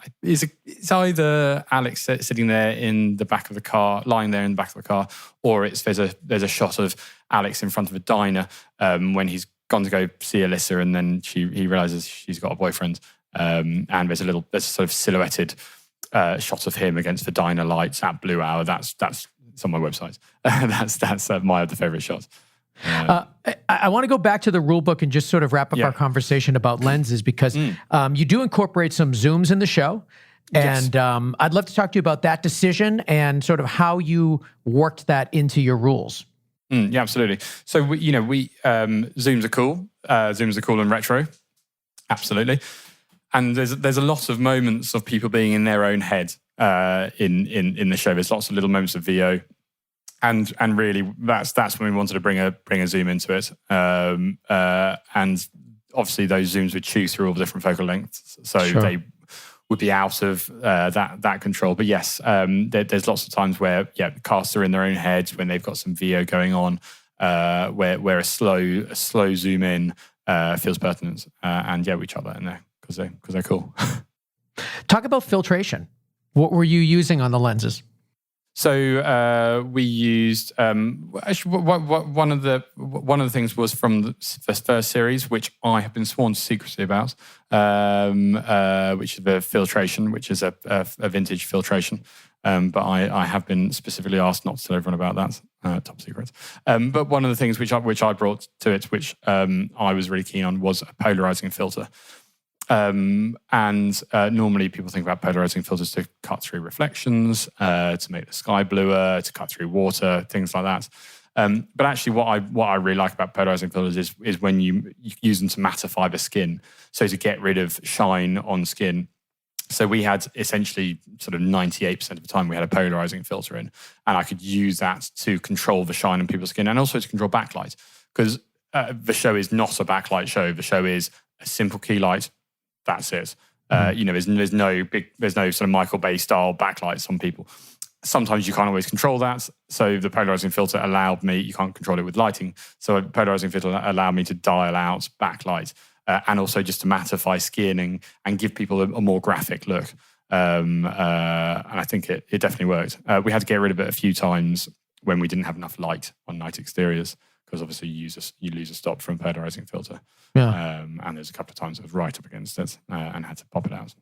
either Alex sitting there in the back of the car, lying there in the back of the car, or there's a shot of Alex in front of a diner when he's gone to go see Alyssa, and then he realises she's got a boyfriend, and there's a sort of silhouetted shot of him against the diner lights at Blue Hour. That's it's on my website. that's my other favourite shot. I want to go back to the rule book and just sort of wrap up our conversation about lenses, because you do incorporate some zooms in the show. And I'd love to talk to you about that decision and sort of how you worked that into your rules. Yeah, absolutely. So, zooms are cool. Zooms are cool and retro. Absolutely. And there's a lot of moments of people being in their own head in the show. There's lots of little moments of VO. And really, that's when we wanted to bring a zoom into it, and obviously those zooms would chew through all the different focal lengths, so they would be out of that control. But yes, there's lots of times where the casts are in their own heads when they've got some VO going on, where a slow zoom in feels pertinent, and we chuck that in there because they're cool. Talk about filtration. What were you using on the lenses? So we used actually one of the things was from the first series, which I have been sworn to secrecy about, which is the filtration, which is a vintage filtration. But I have been specifically asked not to tell everyone about that, top secret. But one of the things which I brought to it, which I was really keen on, was a polarizing filter. Normally people think about polarizing filters to cut through reflections, to make the sky bluer, to cut through water, things like that. But actually what I really like about polarizing filters is when you use them to mattify the skin, so to get rid of shine on skin. So we had essentially sort of 98% of the time we had a polarizing filter in, and I could use that to control the shine on people's skin and also to control backlight, because the show is not a backlight show. The show is a simple key light. That's it. There's no sort of Michael Bay style backlights on people. Sometimes you can't always control that. So the polarizing filter allowed me, you can't control it with lighting. So a polarizing filter allowed me to dial out backlight and also just to mattify skin and give people a more graphic look. And I think it definitely worked. We had to get rid of it a few times when we didn't have enough light on night exteriors, because obviously you lose a stop from polarizing filter. Yeah. And there's a couple of times I was right up against it and had to pop it out.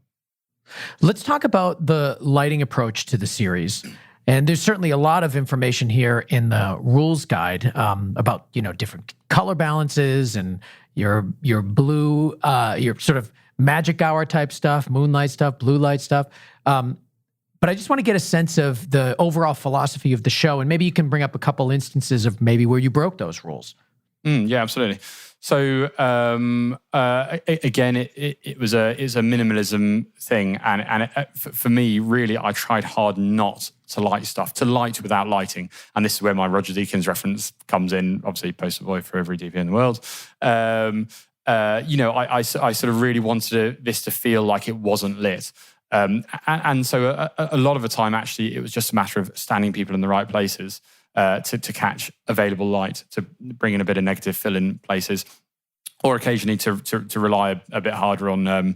Let's talk about the lighting approach to the series. And there's certainly a lot of information here in the rules guide about, different color balances and your blue, your sort of magic hour type stuff, moonlight stuff, blue light stuff. But I just want to get a sense of the overall philosophy of the show, and maybe you can bring up a couple instances of maybe where you broke those rules. Yeah, absolutely. So again, it was a minimalism thing, and for me, really, I tried hard not to light stuff, to light without lighting, and this is where my Roger Deakins reference comes in. Obviously, poster boy for every DP in the world. I sort of really wanted this to feel like it wasn't lit. And so a lot of the time, actually, it was just a matter of standing people in the right places to catch available light, to bring in a bit of negative fill in places, or occasionally to rely a bit harder on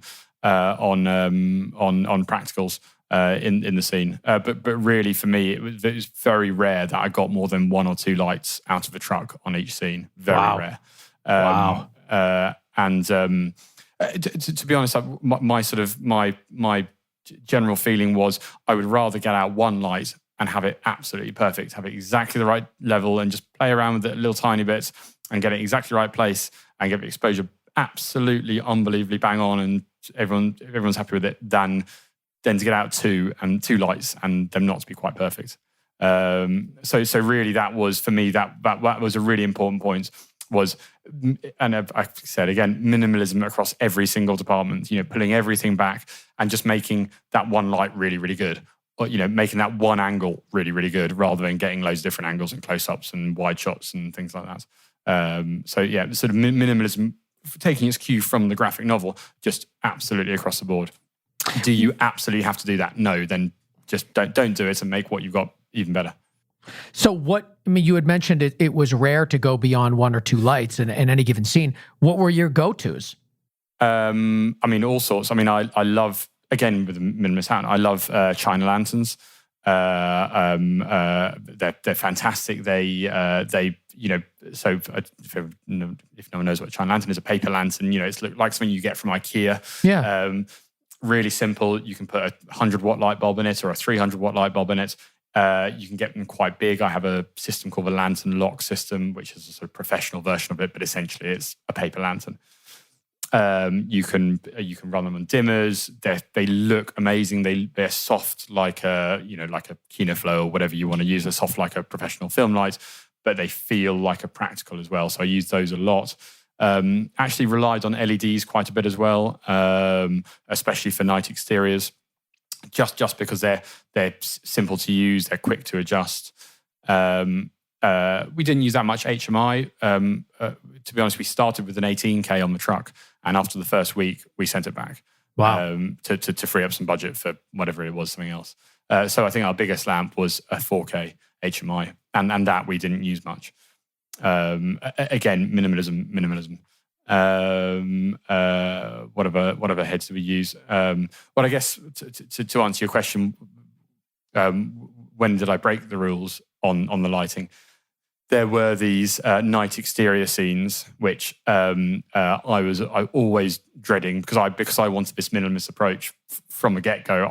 practicals in the scene. But really, for me, it was very rare that I got more than one or two lights out of a truck on each scene. Very rare. Wow. And to be honest, my general feeling was I would rather get out one light and have it absolutely perfect, have it exactly the right level, and just play around with it a little tiny bit and get it exactly the right place and get the exposure absolutely unbelievably bang on, and everyone's happy with it, than to get out two lights and them not to be quite perfect. So really, that was for me that was a really important point. And I said again, minimalism across every single department. Pulling everything back and just making that one light really, really good, or making that one angle really, really good, rather than getting loads of different angles and close-ups and wide shots and things like that. So yeah, sort of minimalism, taking its cue from the graphic novel, just absolutely across the board. Do you absolutely have to do that? No, then just don't do it and make what you've got even better. So you had mentioned it was rare to go beyond one or two lights in any given scene. What were your go-tos? All sorts. I love, again, with the minimalist hat, I love China lanterns. They're fantastic. So if no one knows what a China lantern is, a paper lantern, it's like something you get from IKEA. Yeah. Really simple. You can put a 100-watt light bulb in it or a 300-watt light bulb in it. You can get them quite big. I have a system called the Lantern Lock system, which is a sort of professional version of it, but essentially it's a paper lantern. You can run them on dimmers. They look amazing. They're soft like a Kinoflow or whatever you want to use. They're soft like a professional film light, but they feel like a practical as well. So I use those a lot. Actually relied on LEDs quite a bit as well, especially for night exteriors. Just because they're simple to use, they're quick to adjust. We didn't use that much HMI. To be honest, we started with an 18K on the truck, and after the first week, we sent it back. Wow. To free up some budget for whatever it was, something else. So I think our biggest lamp was a 4K HMI, and that we didn't use much. Again, minimalism. What other heads do we use? Well, I guess to answer your question, when did I break the rules on the lighting? There were these night exterior scenes, which I always dreading because I wanted this minimalist approach from the get-go.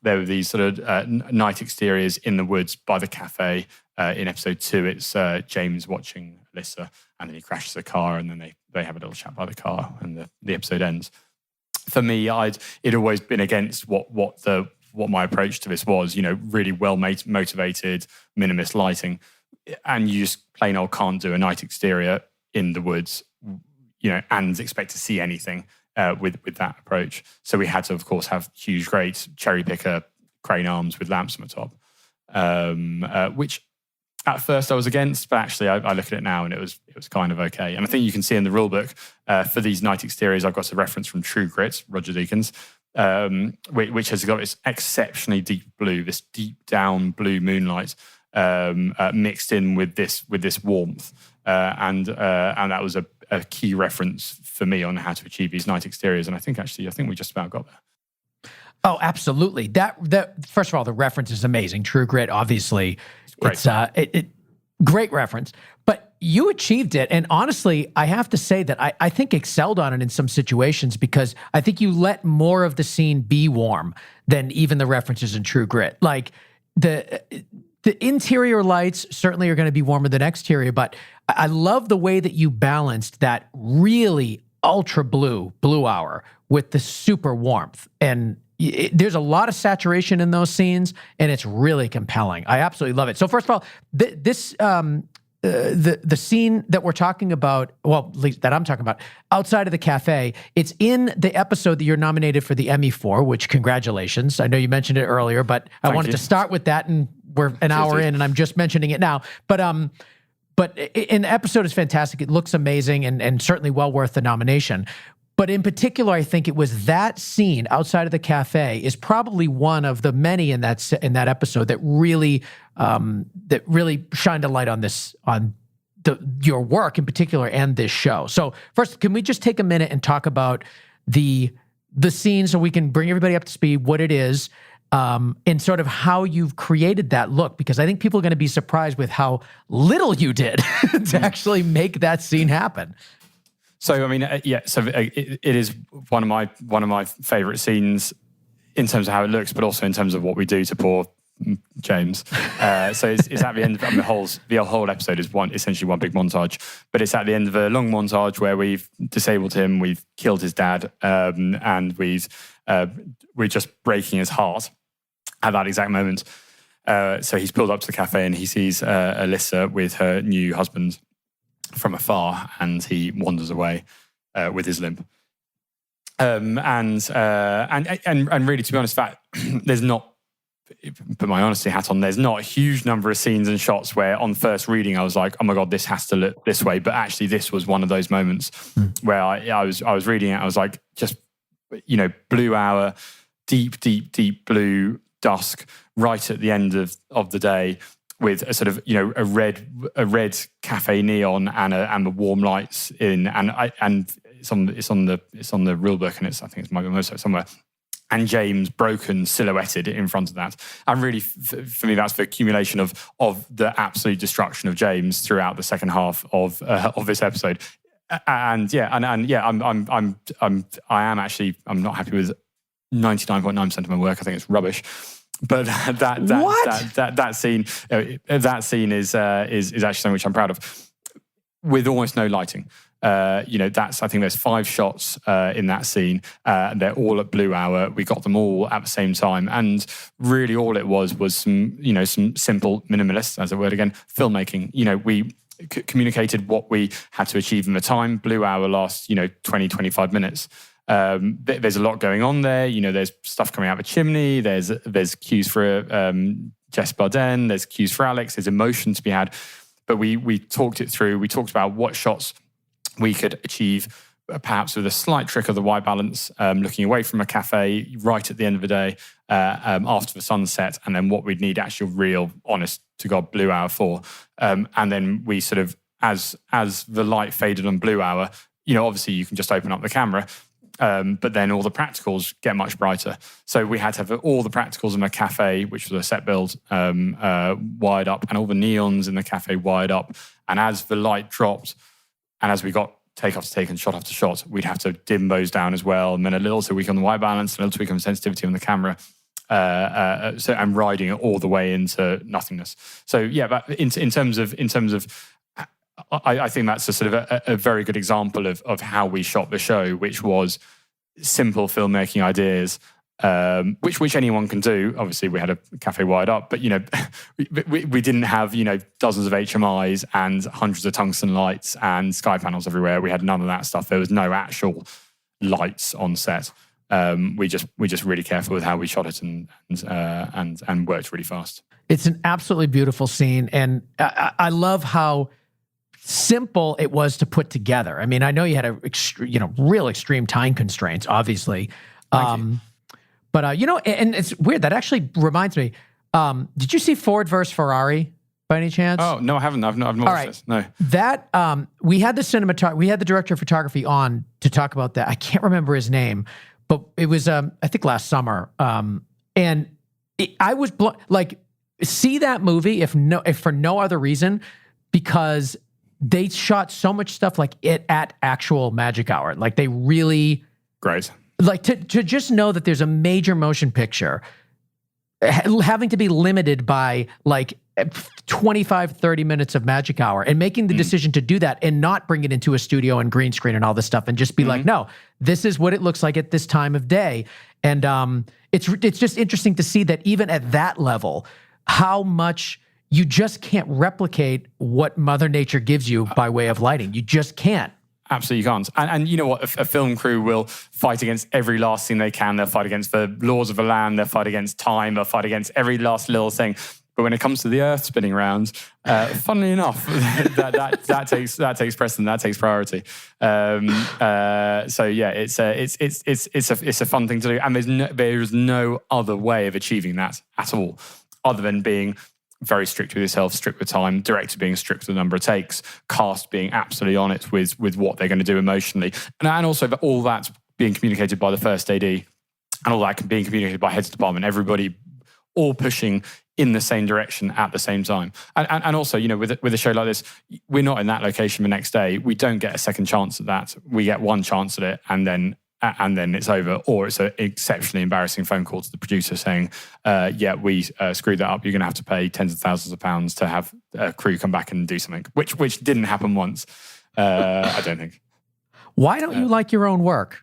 There were these sort of night exteriors in the woods by the cafe. In episode 2, it's James watching Alyssa, and then he crashes the car, and then they have a little chat by the car, and the episode ends. For me, it'd always been against what my approach to this was. Really well motivated minimalist lighting, and you just plain old can't do a night exterior in the woods, and expect to see anything with that approach. So we had to, of course, have huge, great cherry picker crane arms with lamps on the top, which at first I was against, but actually I look at it now and it was kind of okay. And I think you can see in the rule book for these night exteriors, I've got a reference from True Grit, Roger Deakins, which has got this exceptionally deep blue, this deep down blue moonlight mixed in with this warmth, and that was a key reference for me on how to achieve these night exteriors. And I think we just about got there. Oh, absolutely. That first of all, the reference is amazing. True Grit, obviously, Great. It's great reference. But you achieved it, and honestly, I have to say that I think excelled on it in some situations, because I think you let more of the scene be warm than even the references in True Grit. Like the interior lights certainly are going to be warmer than exterior, but I love the way that you balanced that really ultra blue hour with the super warmth. And there's a lot of saturation in those scenes, and it's really compelling. I absolutely love it. So first of all, the scene that we're talking about, well, at least that I'm talking about, outside of the cafe, it's in the episode that you're nominated for the Emmy for, which congratulations. I know you mentioned it earlier, but I wanted to start with that, and we're an hour in, and I'm just mentioning it now. But in the episode is fantastic. It looks amazing, and certainly well worth the nomination. But in particular, I think it was that scene outside of the cafe is probably one of the many in that episode that really shined a light on your work in particular and this show. So first, can we just take a minute and talk about the scene so we can bring everybody up to speed, what it is, and sort of how you've created that look? Because I think people are going to be surprised with how little you did to actually make that scene happen. So I mean, it is one of my favorite scenes in terms of how it looks, but also in terms of what we do to poor James. So it's at the end of the whole episode is essentially one big montage, but it's at the end of a long montage where we've disabled him, we've killed his dad, and we're just breaking his heart at that exact moment. So he's pulled up to the cafe and he sees Alyssa with her new husband from afar, and he wanders away with his limp. And really, to be honest, that there's not, put my honesty hat on, there's not a huge number of scenes and shots where on first reading I was like, oh my God, this has to look this way. But actually this was one of those moments where I was reading it, I was like, just, blue hour, deep blue dusk, right at the end of the day, with a sort of a red cafe neon and the warm lights in, and it's on the rule book, and I think it's my website somewhere. And James broken silhouetted in front of that, and really for me that's the accumulation of the absolute destruction of James throughout the second half of this episode. I'm not happy with 99.9% of my work. I think it's rubbish. But that scene is actually something which I'm proud of, with almost no lighting. I think there's 5 shots in that scene. They're all at blue hour. We got them all at the same time, and really all it was some simple minimalist, as a word again, filmmaking. We communicated what we had to achieve in the time. Blue hour lasts 20-25 minutes. There's a lot going on there. There's stuff coming out of a chimney. There's cues for Jess Barden. There's cues for Alex. There's emotion to be had. But we talked it through. We talked about what shots we could achieve, perhaps with a slight trick of the white balance, looking away from a cafe right at the end of the day, after the sunset, and then what we'd need actual real, honest to God, blue hour for. And then we sort of, as the light faded on blue hour, obviously you can just open up the camera. But then all the practicals get much brighter. So we had to have all the practicals in the cafe, which was a set build, wired up, and all the neons in the cafe wired up. And as the light dropped, and as we got take after take and shot after shot, we'd have to dim those down as well. And then a little tweak on the white balance, a little tweak on the sensitivity on the camera. So I'm riding it all the way into nothingness. So yeah, but in terms of I think that's a sort of a very good example of how we shot the show, which was simple filmmaking ideas, which anyone can do. Obviously, we had a cafe wired up, but we didn't have dozens of HMIs and hundreds of tungsten lights and sky panels everywhere. We had none of that stuff. There was no actual lights on set. We just really careful with how we shot it and worked really fast. It's an absolutely beautiful scene, and I love how simple it was to put together. I mean, I know you had real extreme time constraints, obviously. But, and it's weird. That actually reminds me. Did you see Ford versus Ferrari by any chance? Oh, no, I haven't. I've not watched this. No. That, we had we had the director of photography on to talk about that. I can't remember his name, but it was, I think last summer. And I was see that movie if for no other reason, because they shot so much stuff like it at actual magic hour. Like they really great. Like to just know that there's a major motion picture having to be limited by like 25, 30 minutes of magic hour and making the decision to do that and not bring it into a studio and green screen and all this stuff and just be like, no, this is what it looks like at this time of day. And it's just interesting to see that even at that level, how much you just can't replicate what Mother Nature gives you by way of lighting. You just can't. Absolutely can't. And you know what? A film crew will fight against every last thing they can. They'll fight against the laws of the land. They'll fight against time. They'll fight against every last little thing. But when it comes to the Earth spinning around, funnily enough, that takes precedent. That takes priority. So yeah, it's a fun thing to do. And there is no other way of achieving that at all, other than being very strict with yourself, strict with time, director being strict with the number of takes, cast being absolutely on it with what they're going to do emotionally. And also all that's being communicated by the first AD and all that being communicated by heads of department, everybody all pushing in the same direction at the same time. And also, with a show like this, we're not in that location the next day. We don't get a second chance at that. We get one chance at it and then it's over, or it's an exceptionally embarrassing phone call to the producer saying, we screwed that up. You're going to have to pay tens of thousands of pounds to have a crew come back and do something, which didn't happen once, I don't think. Why don't you like your own work?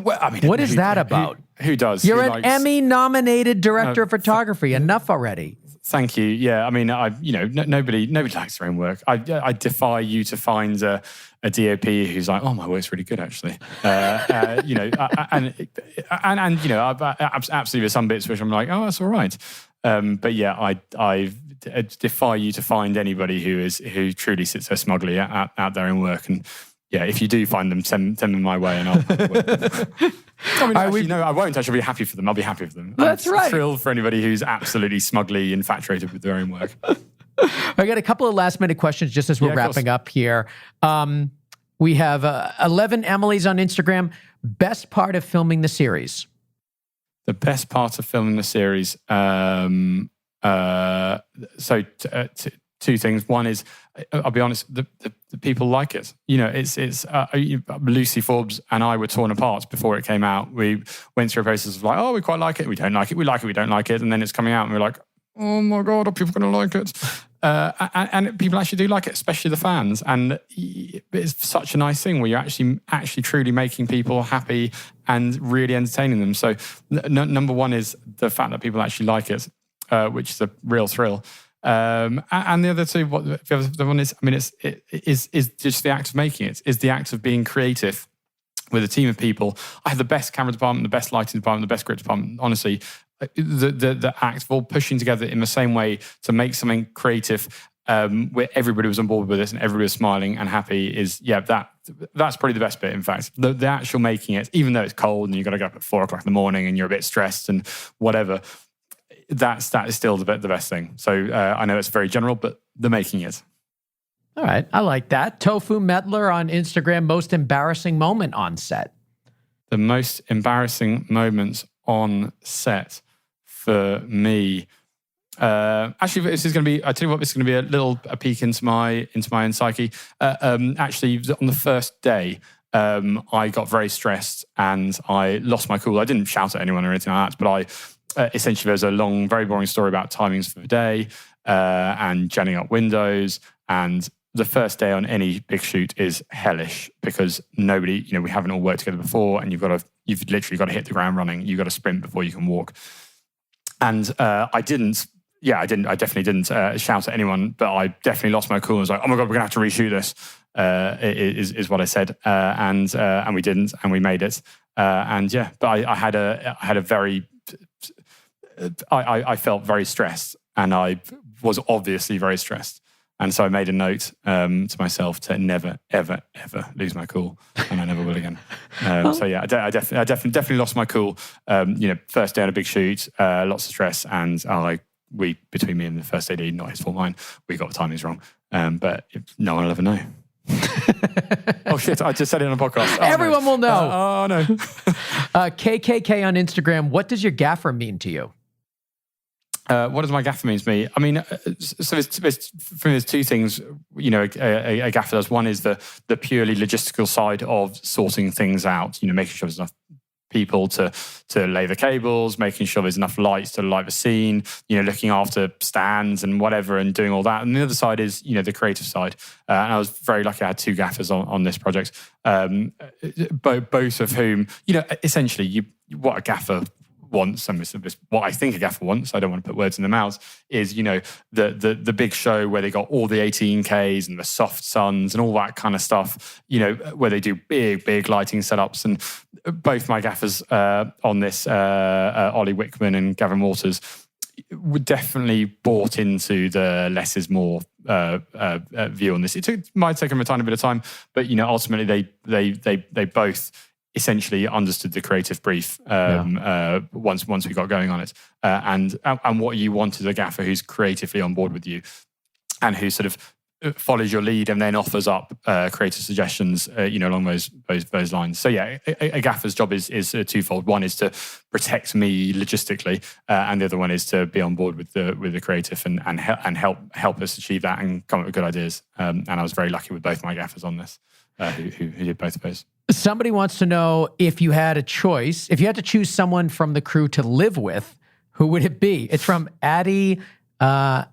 Well, I mean, what is that about? Who does? You're an Emmy-nominated director of photography. Enough already. Thank you. Yeah, I mean, nobody likes their own work. I defy you to find a DOP who's like, oh, my work's really good, actually. And absolutely there's some bits which I'm like, oh, that's all right. But yeah, I defy you to find anybody who truly sits there smugly at their own work. And yeah, if you do find them, send them my way, and I'll. I won't. I shall be happy for them. I'll be happy for them. That's right. I'm thrilled for anybody who's absolutely smugly infatuated with their own work. I got a couple of last minute questions just as we're wrapping up here. We have 11 Emilys on Instagram. Best part of filming the series? The best part of filming the series. Two things. One is, I'll be honest, the people like it. It's Lucy Forbes and I were torn apart before it came out. We went through a process of like, oh, we quite like it, we don't like it, we like it, we don't like it, and then it's coming out and we're like, oh my God, are people going to like it? And people actually do like it, especially the fans. And it's such a nice thing where you're actually truly making people happy and really entertaining them. So number one is the fact that people actually like it, which is a real thrill. And the other two, the one is, I mean, it is just the act of making it, is the act of being creative with a team of people. I have the best camera department, the best lighting department, the best script department. Honestly, the act of all pushing together in the same way to make something creative, where everybody was on board with this and everybody was smiling and happy that's probably the best bit. In fact, the actual making it, even though it's cold and you've got to get up at 4:00 in the morning and you're a bit stressed and whatever, that is still the best thing. So I know it's very general, but the making it. All right, I like that. Tofu Medler on Instagram, most embarrassing moment on set? The most embarrassing moments on set for me. Actually, this is going to be. I tell you what, this is going to be a peek into my own psyche. Actually, on the first day, I got very stressed and I lost my cool. I didn't shout at anyone or anything like that, but I. Essentially, there's a long, very boring story about timings for the day and jetting up windows. And the first day on any big shoot is hellish because nobody, we haven't all worked together before, and you've literally got to hit the ground running. You've got to sprint before you can walk. And I definitely didn't shout at anyone, but I definitely lost my cool. I was like, oh my God, we're going to have to reshoot this, is what I said. And we didn't, and we made it. But I had a very... I felt very stressed, and I was obviously very stressed. And so I made a note to myself to never, ever, ever lose my cool, and I never will again. So yeah, I definitely lost my cool. First day on a big shoot, lots of stress, and between me and the first AD, not his fault, mine, we got the timings wrong. But no one will ever know. Oh shit! I just said it on a podcast. Everyone will know. Oh no. KKK on Instagram. What does your gaffer mean to you? What does my gaffer mean to me? I mean, so there's two things, a gaffer does. One is the purely logistical side of sorting things out, making sure there's enough people to lay the cables, making sure there's enough lights to light the scene, looking after stands and whatever and doing all that. And the other side is, the creative side. And I was very lucky I had two gaffers on this project, both of whom, essentially what a gaffer wants, and this, what I think a gaffer wants, I don't want to put words in their mouths, is, the big show where they got all the 18Ks and the soft suns and all that kind of stuff, where they do big lighting setups. And both my gaffers on this, Ollie Wickman and Gavin Waters, were definitely bought into the less is more view on this. It might take them a tiny bit of time, but, ultimately they both essentially understood the creative brief once we got going on it, and what you want is a gaffer who's creatively on board with you, and who sort of follows your lead and then offers up creative suggestions, along those lines. So yeah, a gaffer's job is twofold. One is to protect me logistically, and the other one is to be on board with the creative and help us achieve that and come up with good ideas. And I was very lucky with both my gaffers on this, who did both of those. Somebody wants to know, if you had a choice, if you had to choose someone from the crew to live with, who would it be? It's from Addy Zombane.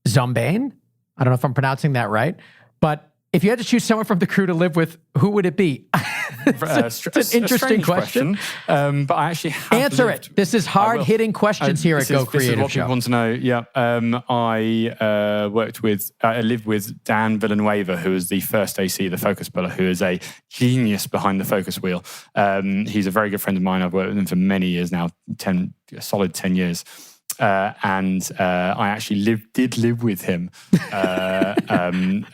I don't know if I'm pronouncing that right, but if you had to choose someone from the crew to live with, who would it be? It's an interesting question. But I actually have answer it. This is hard-hitting questions here at Go Creative This is what Show. people want to know. Yeah, I lived with Dan Villanueva, who was the first AC, the focus puller, who is a genius behind the focus wheel. He's a very good friend of mine. I've worked with him for many years now, a solid 10 years. And I actually did live with him on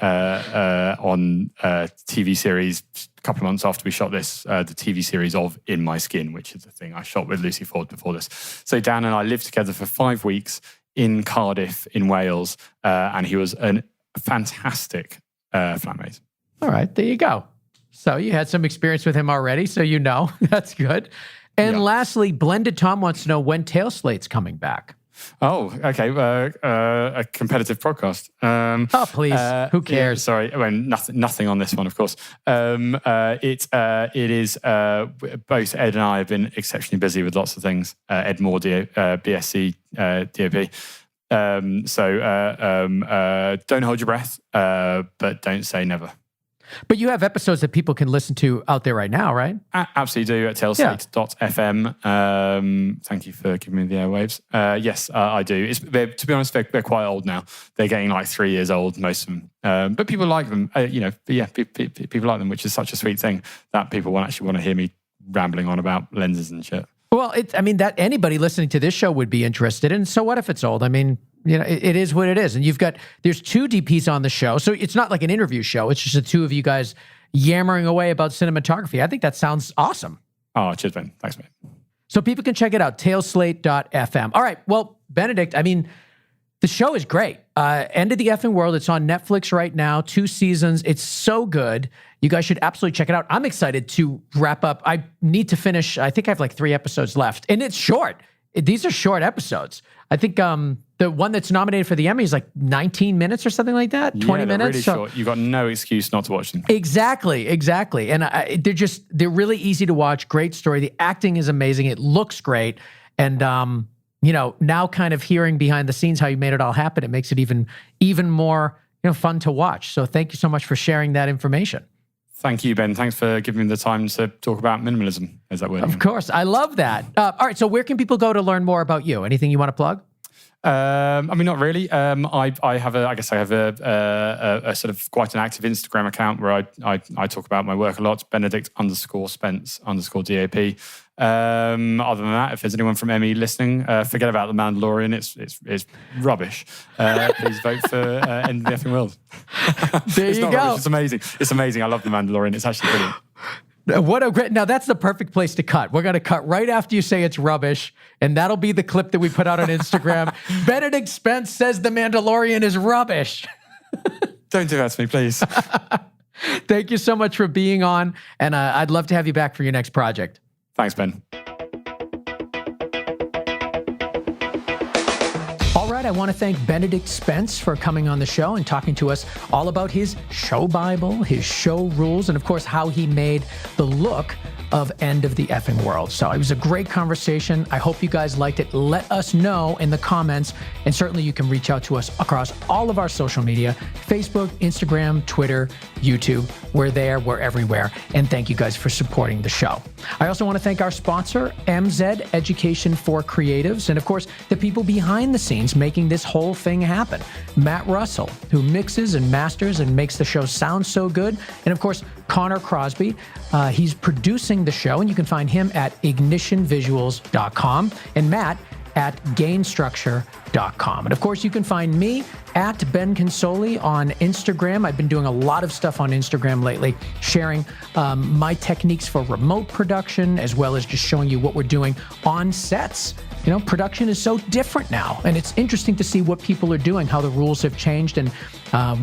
TV series a couple of months after we shot this, the TV series of In My Skin, which is the thing I shot with Lucy Ford before this. So Dan and I lived together for 5 weeks in Cardiff in Wales, and he was a fantastic flatmate. All right, there you go. So you had some experience with him already, so that's good. And lastly, Blended Tom wants to know when Tail Slate's coming back. Oh, okay. A competitive podcast. Please. Who cares? Yeah, sorry. Well, nothing on this one, of course. It is both Ed and I have been exceptionally busy with lots of things. Ed Moore, BSc, DOP. Don't hold your breath, but don't say never. But you have episodes that people can listen to out there right now, right? Absolutely do, at tailslate.fm. Thank you for giving me the airwaves. Yes, I do. To be honest, they're quite old now. They're getting like 3 years old, most of them. But people like them. People like them, which is such a sweet thing that people actually want to hear me rambling on about lenses and shit. Well, that anybody listening to this show would be interested in. So what if it's old? I mean, it is what it is. And there's 2 DPs on the show. So it's not like an interview show. It's just the 2 of you guys yammering away about cinematography. I think that sounds awesome. Oh, cheers, Ben. Thanks, mate. So people can check it out, tailslate.fm. All right. Well, Benedict, the show is great. End of the effing World. It's on Netflix right now, 2 seasons. It's so good. You guys should absolutely check it out. I'm excited to wrap up. I need to finish. I think I have like 3 episodes left. And it's short. These are short episodes. I think the one that's nominated for the Emmy is like 19 minutes or something like that, 20 minutes. Really short. You've got no excuse not to watch them. Exactly. And they're really easy to watch. Great story. The acting is amazing. It looks great. And, now kind of hearing behind the scenes how you made it all happen, it makes it even more, fun to watch. So thank you so much for sharing that information. Thank you, Ben. Thanks for giving me the time to talk about minimalism. Is that word? Of course. I love that. All right. So where can people go to learn more about you? Anything you want to plug? I mean, not really. I have a sort of quite an active Instagram account where I talk about my work a lot. Benedict_Spence_DAP. Other than that, if there's anyone from Emmy listening, forget about The Mandalorian. It's rubbish. Please vote for End of the Effing World. There you go. Rubbish. It's amazing. It's amazing. I love The Mandalorian. It's actually brilliant. What a great, now that's the perfect place to cut. We're going to cut right after you say it's rubbish, and that'll be the clip that we put out on Instagram. Benedict Spence says The Mandalorian is rubbish. Don't do that to me, please. Thank you so much for being on, and I'd love to have you back for your next project. Thanks, Ben. All right, I want to thank Benedict Spence for coming on the show and talking to us all about his show Bible, his show rules, and of course, how he made the look of End of the Effing World. So it was a great conversation. I hope you guys liked it. Let us know in the comments, and certainly you can reach out to us across all of our social media, Facebook, Instagram, Twitter, YouTube. We're there, we're everywhere. And thank you guys for supporting the show. I also want to thank our sponsor, MZ Education for Creatives, and of course, the people behind the scenes making this whole thing happen. Matt Russell, who mixes and masters and makes the show sound so good. And of course, Connor Crosby. He's producing the show, and you can find him at ignitionvisuals.com and Matt at gainstructure.com. And of course, you can find me at Ben Consoli on Instagram. I've been doing a lot of stuff on Instagram lately, sharing my techniques for remote production, as well as just showing you what we're doing on sets. You know, production is so different now, and it's interesting to see what people are doing, how the rules have changed, and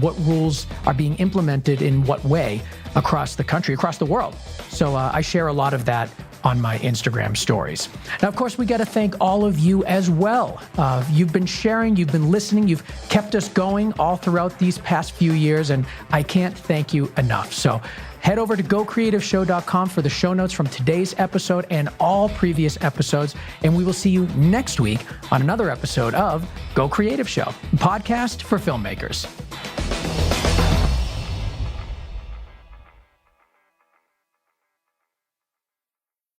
what rules are being implemented in what way across the country, across the world. So I share a lot of that on my Instagram stories. Now, of course, we got to thank all of you as well. You've been sharing, you've been listening, you've kept us going all throughout these past few years, and I can't thank you enough. So head over to gocreativeshow.com for the show notes from today's episode and all previous episodes, and we will see you next week on another episode of Go Creative Show, podcast for filmmakers.